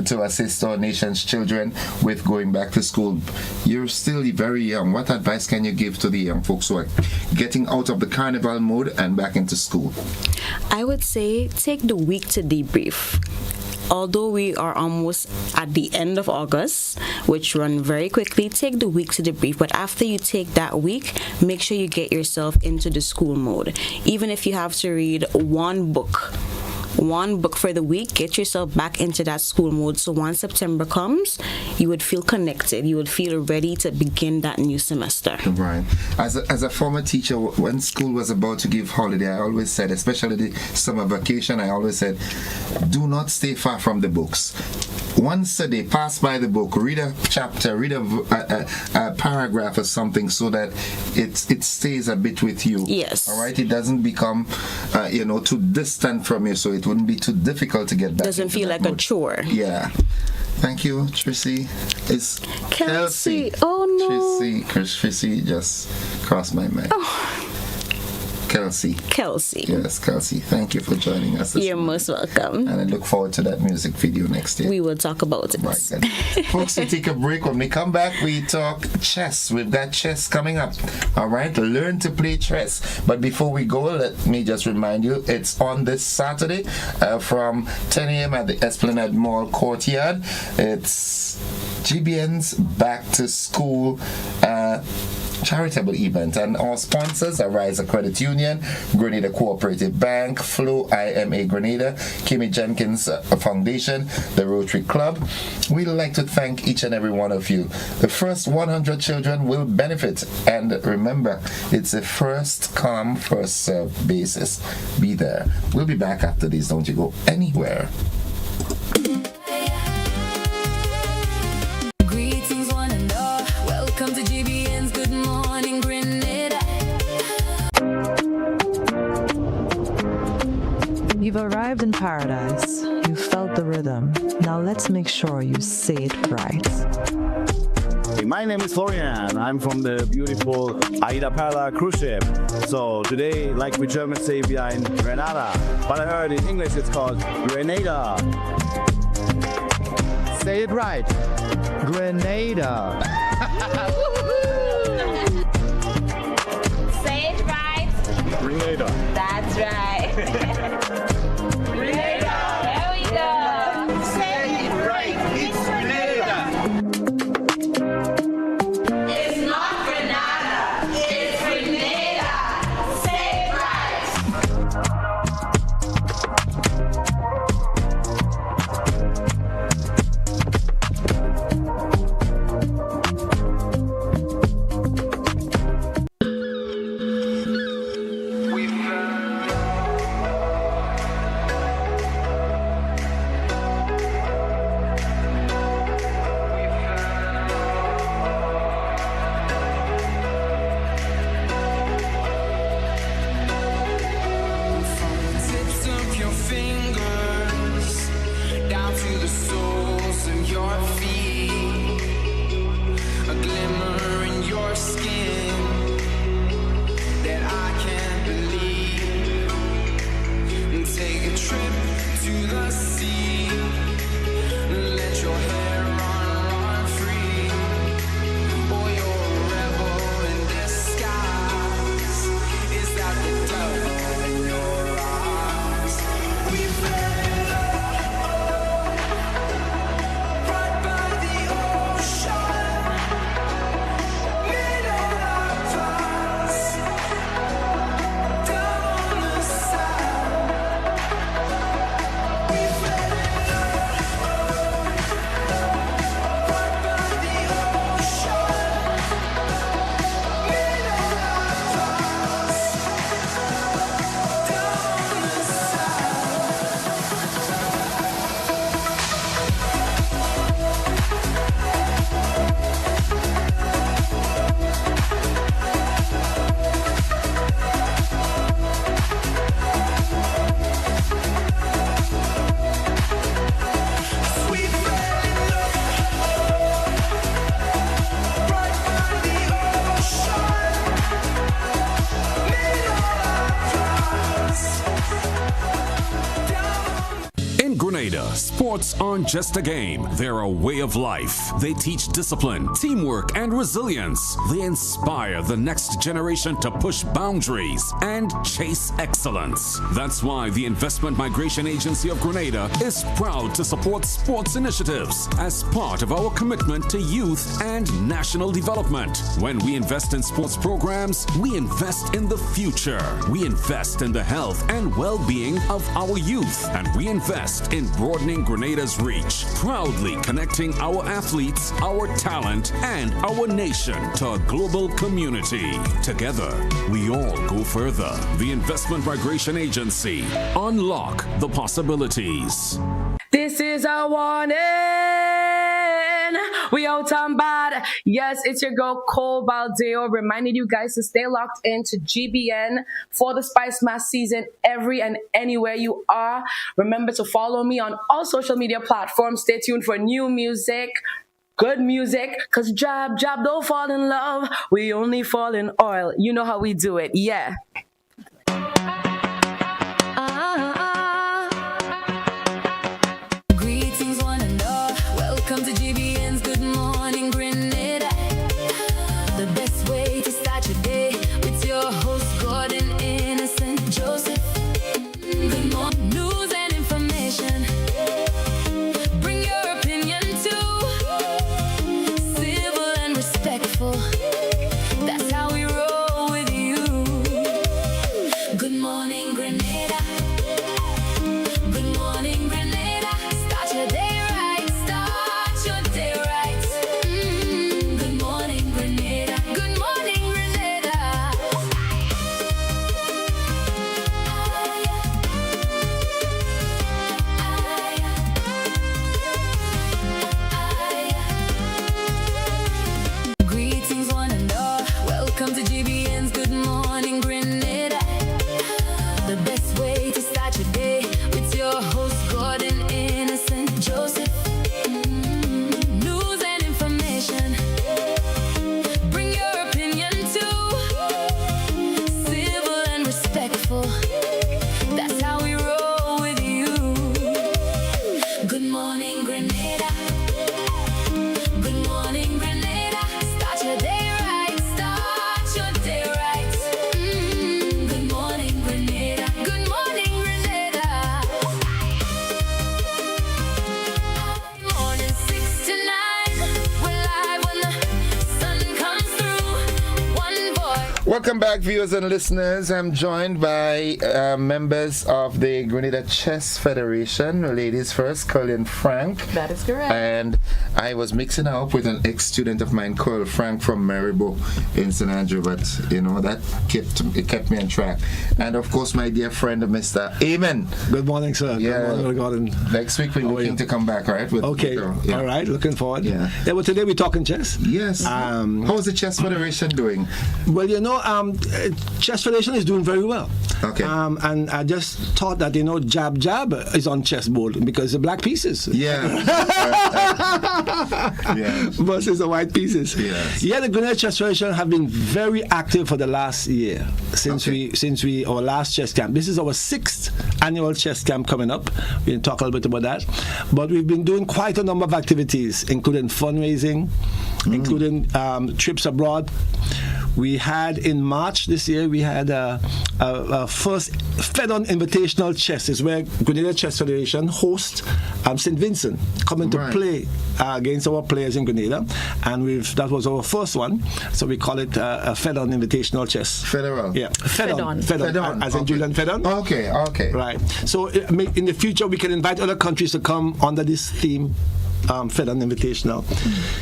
to assist our nation's children with going back to school. You're still very young. What advice can you give to the young folks who are getting out of the carnival mode and back into school? I would say take the week to debrief. Although we are almost at the end of August, which run very quickly, take the week to debrief. But after you take that week, make sure you get yourself into the school mode. Even if you have to read one book for the week, get yourself back into that school mode, so once September comes, you would feel connected, you would feel ready to begin that new semester. Right. As a former teacher, when school was about to give holiday, I always said, especially the summer vacation, I always said, do not stay far from the books. Once a day, pass by the book, read a chapter, read a paragraph or something, so that it stays a bit with you. Yes. All right. It doesn't become, too distant from you, so it wouldn't be too difficult to get back. Doesn't feel like a chore. Yeah. Thank you, Tracy. It's Kelsey. Oh no. Tracy just crossed my mind. Oh. Kelsey. Yes, Kelsey. Thank you for joining us. You're most welcome. And I look forward to that music video next year. We will talk about it. Right, folks, we take a break. When we come back, we talk chess. We've got chess coming up. All right, learn to play chess. But before we go, let me just remind you, it's on this Saturday from 10 a.m. at the Esplanade Mall courtyard. It's GBN's Back to School charitable event, and our sponsors are Rise Credit Union, Grenada Cooperative Bank, Flow IMA Grenada, Kimmy Jenkins Foundation, the Rotary Club. We'd like to thank each and every one of you. The first 100 children will benefit, and remember, it's a first come, first serve basis. Be there. We'll be back after this. Don't you go anywhere. Greetings, one and all. Welcome to GBN's Good Morning Grenada. You've arrived in paradise. You felt the rhythm. Now let's make sure you say it right. My name is Florian. I'm from the beautiful Aida Perla cruise ship. So today, like we Germans say, we are in Grenada. But I heard in English it's called Grenada. Say it right. Grenada. Say it right. Grenada. That's right. Grenada. There we go. Say it right. It's Grenada. It's not Grenada. It's Grenada. Say it right. Tips of your fingers down to the soles of your feet, a glimmer in your skin that I can't believe. And take a trip to the sea, let your hair run free. Or you're a rebel in disguise. Is that the devil in your eyes? We fell in love right by the ocean, mid on our class, down on the side. We fell in love right by the ocean, mid on our class, down on the In Grenada, sports aren't just a game, they're a way of life. They teach discipline, teamwork, and resilience. They inspire the next generation to push boundaries and chase excellence. That's why the Investment Migration Agency of Grenada is proud to support sports initiatives as part of our commitment to youth and national development. When we invest in sports programs, we invest in the future. We invest in the health and well-being of our youth, and we invest in broadening Grenada's reach, proudly connecting our athletes, our talent, and our nation to a global community. Together, we all go further. The Investment Migration Agency. Unlock the possibilities. This is a warning. We out on bad. Yes, it's your girl Cole Baldeo reminding you guys to stay locked into GBN for the Spice Mass season every and anywhere you are. Remember to follow me on all social media platforms. Stay tuned for new music, good music, because Jab don't fall in love. We only fall in oil. You know how we do it. Yeah. Greetings, one and all. Welcome to GBN's Good Morning Grenada. The best way to start your day with your host, Gordon Innocent Joseph. Good morning, news and information. Bring your opinion too. Civil and respectful. That's how we roll with you. Welcome back, viewers and listeners. I'm joined by members of the Grenada Chess Federation. Ladies first, Colin Frank. That is correct. And I was mixing her up with an ex-student of mine, Cole Frank from Maribor in St. Andrew, but that kept me on track. And of course, my dear friend, Mr. Amen. Good morning, sir. Yeah. Good morning. Next week we're looking to come back, right? Okay. Yeah. All right. Looking forward. Yeah. Well, today we're talking chess. Yes. How's the Chess Federation doing? Well, Chess Federation is doing very well. Okay. And I just thought that, jab jab is on chessboard because the black pieces. Yeah. Versus the white pieces. Yes. Yeah, the Grenada Chess Federation have been very active for the last year since our last chess camp. This is our 6th annual chess camp coming up. We'll talk a little bit about that. But we've been doing quite a number of activities, including fundraising, including trips abroad. We had in March this year, we had a first Fed-on Invitational Chess. Is where Grenada Chess Federation hosts St. Vincent coming to play against our players in Grenada, and that was our first one. So we call it a Fed-on Invitational Chess. Federal. Yeah, Fed-on, as in Julian Fed-on. Okay. Right. So in the future, we can invite other countries to come under this theme. Fed-on Invitational.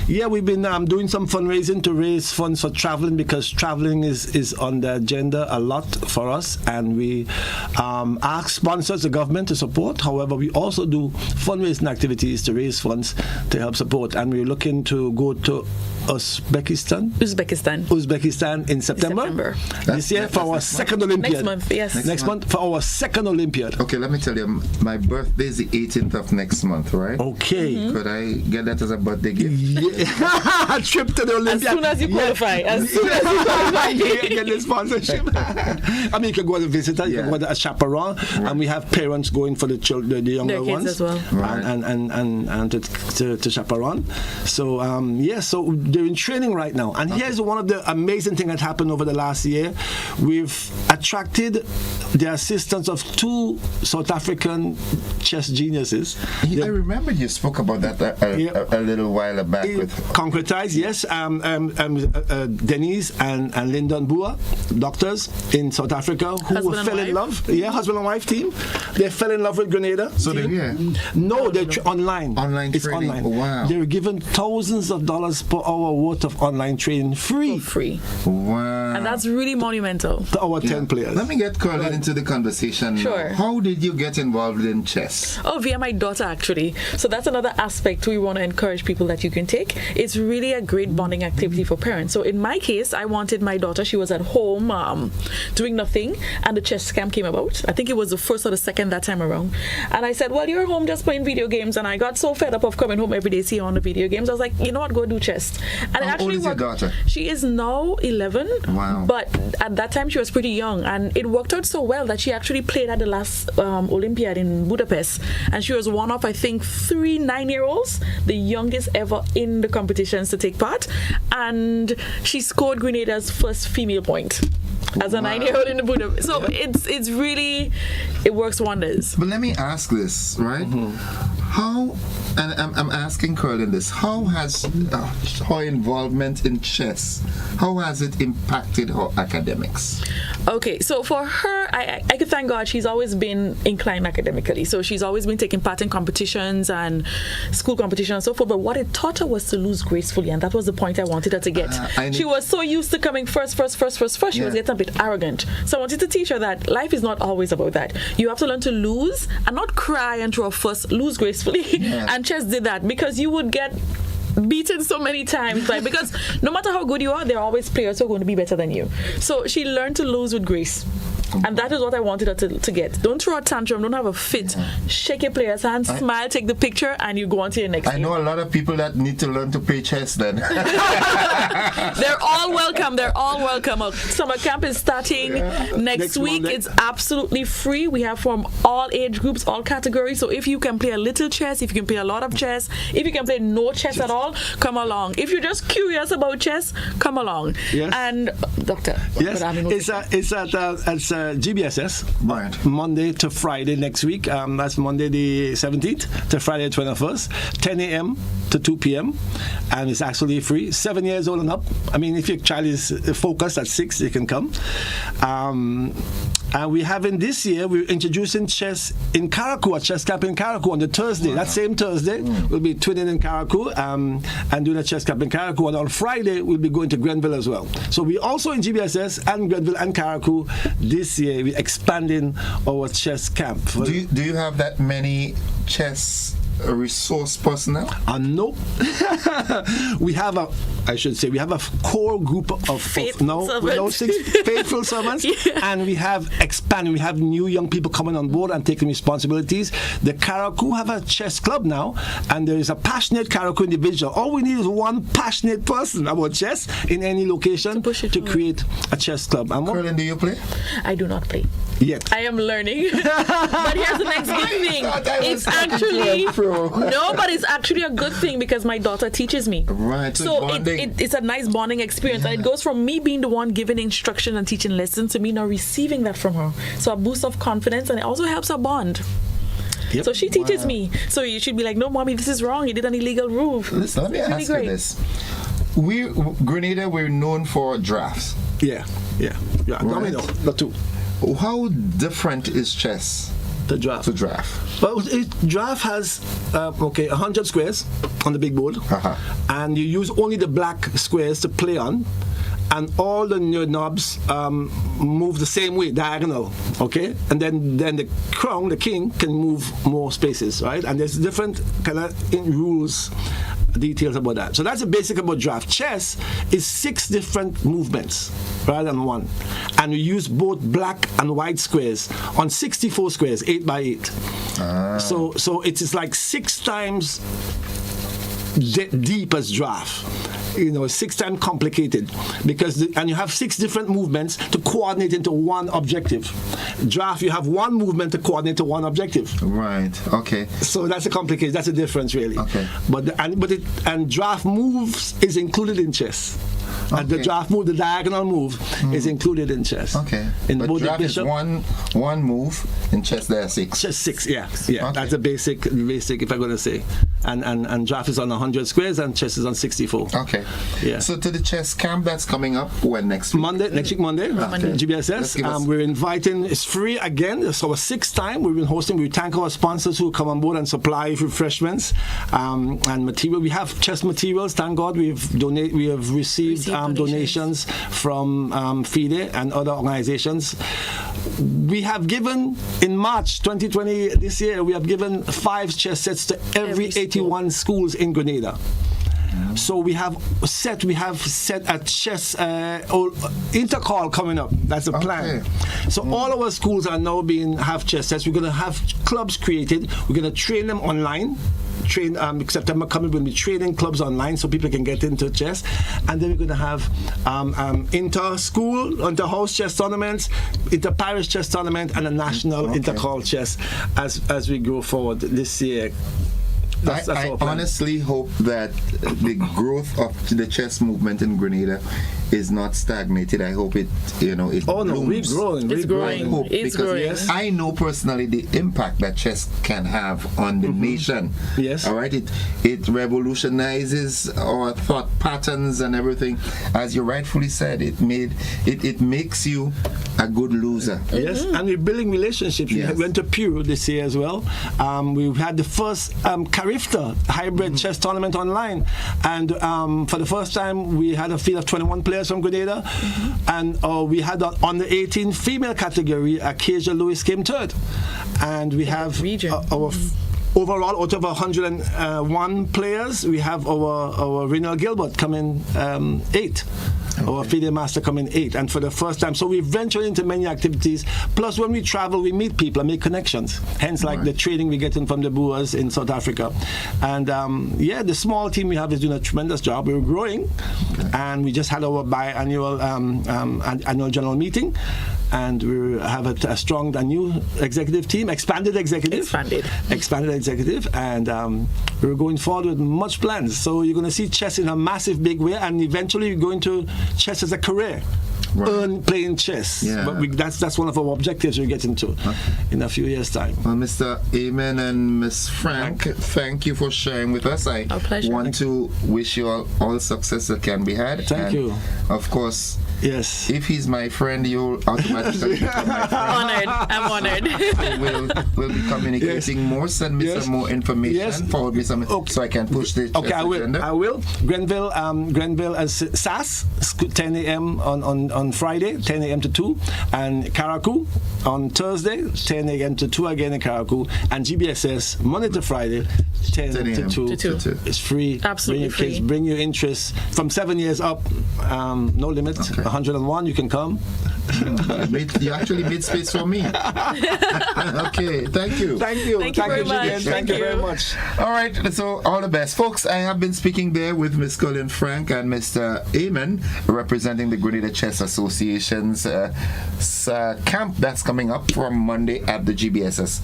Yeah, we've been doing some fundraising to raise funds for traveling because traveling is on the agenda a lot for us, and we ask sponsors, the government, to support. However, we also do fundraising activities to raise funds to help support, and we're looking to go to Uzbekistan in September. This year for our second Olympiad. Next month, yes. Next month for our second Olympiad. Okay, let me tell you, my birthday is the 18th of next month, right? Okay. Could I get that as a birthday gift? Yeah. A trip to the Olympiad. As soon as you qualify. As soon as you qualify. You get the sponsorship. I mean, you can go as a visitor, you can go as a chaperone, and we have parents going for the children, the younger ones, as well. and to chaperone. So so they're in training right now. And here's one of the amazing things that happened over the last year. We've attracted the assistance of 2 South African chess geniuses. I remember you spoke about that a little while back. With concretized, yes. Denise and Lyndon Boer, doctors in South Africa who fell in love. Yeah, husband and wife team. They fell in love with Grenada. So they're here? No, they're online. It's training. Online. Oh, wow. They're given thousands of dollars per hour worth of online training free. Wow. And that's really monumental. To our 10 players. Let me get Colin into the conversation. Sure. How did you get involved in chess? Oh, via my daughter, actually. So that's another aspect we want to encourage people that you can take. It's really a great bonding activity for parents. So in my case, I wanted my daughter, she was at home doing nothing, and the chess camp came about. I think it was the first or the second that time around. And I said, well, you're home just playing video games. And I got so fed up of coming home every day, seeing on the video games. I was like, you know what, go do chess. And How old is your daughter? She is now 11. Wow. But at that time, she was pretty young. And it worked out so well that she actually played at the last Olympiad in Budapest. And she was one of, I think, 3 9-year-olds, the youngest ever in the competitions to take part. And she scored Grenada's first female point as a 9-year-old in the Budapest. So it's really, it works wonders. But let me ask this, right? How, and I'm asking Colin this, how has her involvement in chess, how has it impacted her academics? Okay, so for her, I could thank God she's always been inclined academically. So she's always been taking part in competitions and school competitions and so forth. But what it taught her was to lose gracefully, and that was the point I wanted her to get. She was so used to coming first. She was getting a bit arrogant. So I wanted to teach her that life is not always about that. You have to learn to lose and not cry and throw a fuss, lose gracefully. And chess did that, because you would get beaten so many times, right? Because no matter how good you are, there are always players who are going to be better than you. So she learned to lose with grace. And that is what I wanted her to get. Don't throw a tantrum, don't have a fit. Shake your player's hand, smile, take the picture, and you go on to your next game. I know a lot of people that need to learn to play chess then. They're all welcome. Summer camp is starting next week. Monday. It's absolutely free. We have from all age groups, all categories. So if you can play a little chess, if you can play a lot of chess, if you can play no chess at all, come along. If you're just curious about chess, come along. Yes. And Doctor, yes, it's at GBSS. Right. Monday to Friday next week. That's Monday the 17th to Friday the 21st, 10 a.m. to 2 p.m. And it's actually free. 7 years old and up. I mean, if your child is focused at 6, they can come. And we have in this year, we're introducing chess in Carriacou, a chess camp in Carriacou on the Thursday. Wow. That same Thursday, we'll be twinning in Carriacou and doing a chess camp in Carriacou. And on Friday, we'll be going to Grenville as well. So we also in GBSS and Grenville and Carriacou this year, we're expanding our chess camp. Do you have that many chess resource personnel? No. We have a core group of faithful servants, and we have expanding. We have new young people coming on board and taking responsibilities. The Carriacou have a chess club now, and there is a passionate Carriacou individual. All we need is one passionate person about chess in any location to create a chess club. Curlin, do you play? I do not play. Yet. I am learning. But here's the next good thing. It's actually but it's actually a good thing because my daughter teaches me. Right. So it's a nice bonding experience. And it goes from me being the one giving instruction and teaching lessons to me now receiving that from her. So a boost of confidence, and it also helps our bond. Yep. So she teaches me. So you should be like, no, mommy, this is wrong. You did an illegal move. Listen, let me ask you this. Grenada, we're known for drafts. Yeah. Right? Not two. How different is chess? The draft. Well, draft has 100 squares on the big board, and you use only the black squares to play on, and all the knobs move the same way, diagonal. Okay, and then the crown, the king, can move more spaces, right? And there's different kind of rules. Details about that. So that's the basic about draft. Chess is 6 different movements rather than 1. And we use both black and white squares on 64 squares, 8 by 8. So it is like 6 times deep as draft. 6 times complicated because and you have 6 different movements to coordinate into one objective. Draft, you have 1 movement to coordinate to one objective. Right. Okay. So that's a complication. That's a difference, really. Okay. But draft moves is included in chess. Okay. And the draft move, the diagonal move, is included in chess. Okay. But both draft is one move. In chess, there are 6. Chess 6. Yeah. Okay. That's the basic. If I'm going to say. And draft is on 100 squares, and chess is on 64. Okay. Yeah. So to the chess camp that's coming up when next week? Next week Monday. GBSS. We're inviting. It's free again. It's our 6th time we've been hosting. We thank our sponsors who come on board and supply refreshments and material. We have chess materials. Thank God we have received donations from FIDE and other organizations. We have given in March 2020 this year. We have given 5 chess sets to every 81 schools in Grenada. So we have set a chess intercall coming up. That's the plan. So all our schools are now have chess sets. We're going to have clubs created. We're going to train them online. September coming, we'll be training clubs online so people can get into chess, and then we're going to have inter-school, inter-house chess tournaments, inter-parish chess tournament, and a national inter-call chess as we go forward this year. I honestly hope that the growth of the chess movement in Grenada is not stagnated. I hope it blooms. We're growing. It's growing. I know personally the impact that chess can have on the nation. Yes. All right. It revolutionizes our thought patterns and everything. As you rightfully said, it makes you a good loser. Yes. And we're building relationships. We went to Peru this year as well. We've had the first Carifta hybrid chess tournament online, and for the first time we had a field of 21 players from Grenada, and we had on the 18 female category, Acacia Lewis came 3rd, and we have our overall out of 101 players, we have our Renal Gilbert coming 8th. Our FIDE master coming 8th, and for the first time, so we venture into many activities. Plus, when we travel, we meet people and make connections. Hence, like the training we get in from the Boers in South Africa, and the small team we have is doing a tremendous job. We're growing, and we just had our biannual annual general meeting, and we have a strong, new executive team, expanded executive, and we're going forward with much plans. So you're going to see chess in a massive, big way, and eventually you're going to chess as a career. earn playing chess. Yeah. But that's one of our objectives we're getting to in a few years' time. Well, Mr. Amen and Miss Frank, thank you for sharing with us. I want to wish you all success that can be had. Thank you. Of course, yes. If he's my friend, you'll automatically become my friend. I'm honored. So we'll be communicating more. Send me some more information. Forward me some so I can push the Okay, I will. agenda. I will. Grenville as SAS, 10 a.m. on Friday, 10 a.m. to 2, and Karakou on Thursday, 10 a.m. to 2 again in Karakou, and GBSS Monday to Friday, 10 to 2. It's free. Absolutely bring your free. Kids, bring your interest from 7 years up. No limit. 101, you can come. You actually made space for me. Okay, thank you. Thank you. Thank you very much. Thank you very much. All right, so all the best. Folks, I have been speaking there with Miss Colin Frank and Mr. Amen, representing the Grenada Chess Association's camp that's coming up from Monday at the GBSS.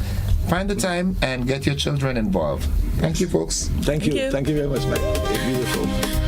Find the time and get your children involved. Thank you, folks. Thank you. Thank you very much, man. Beautiful.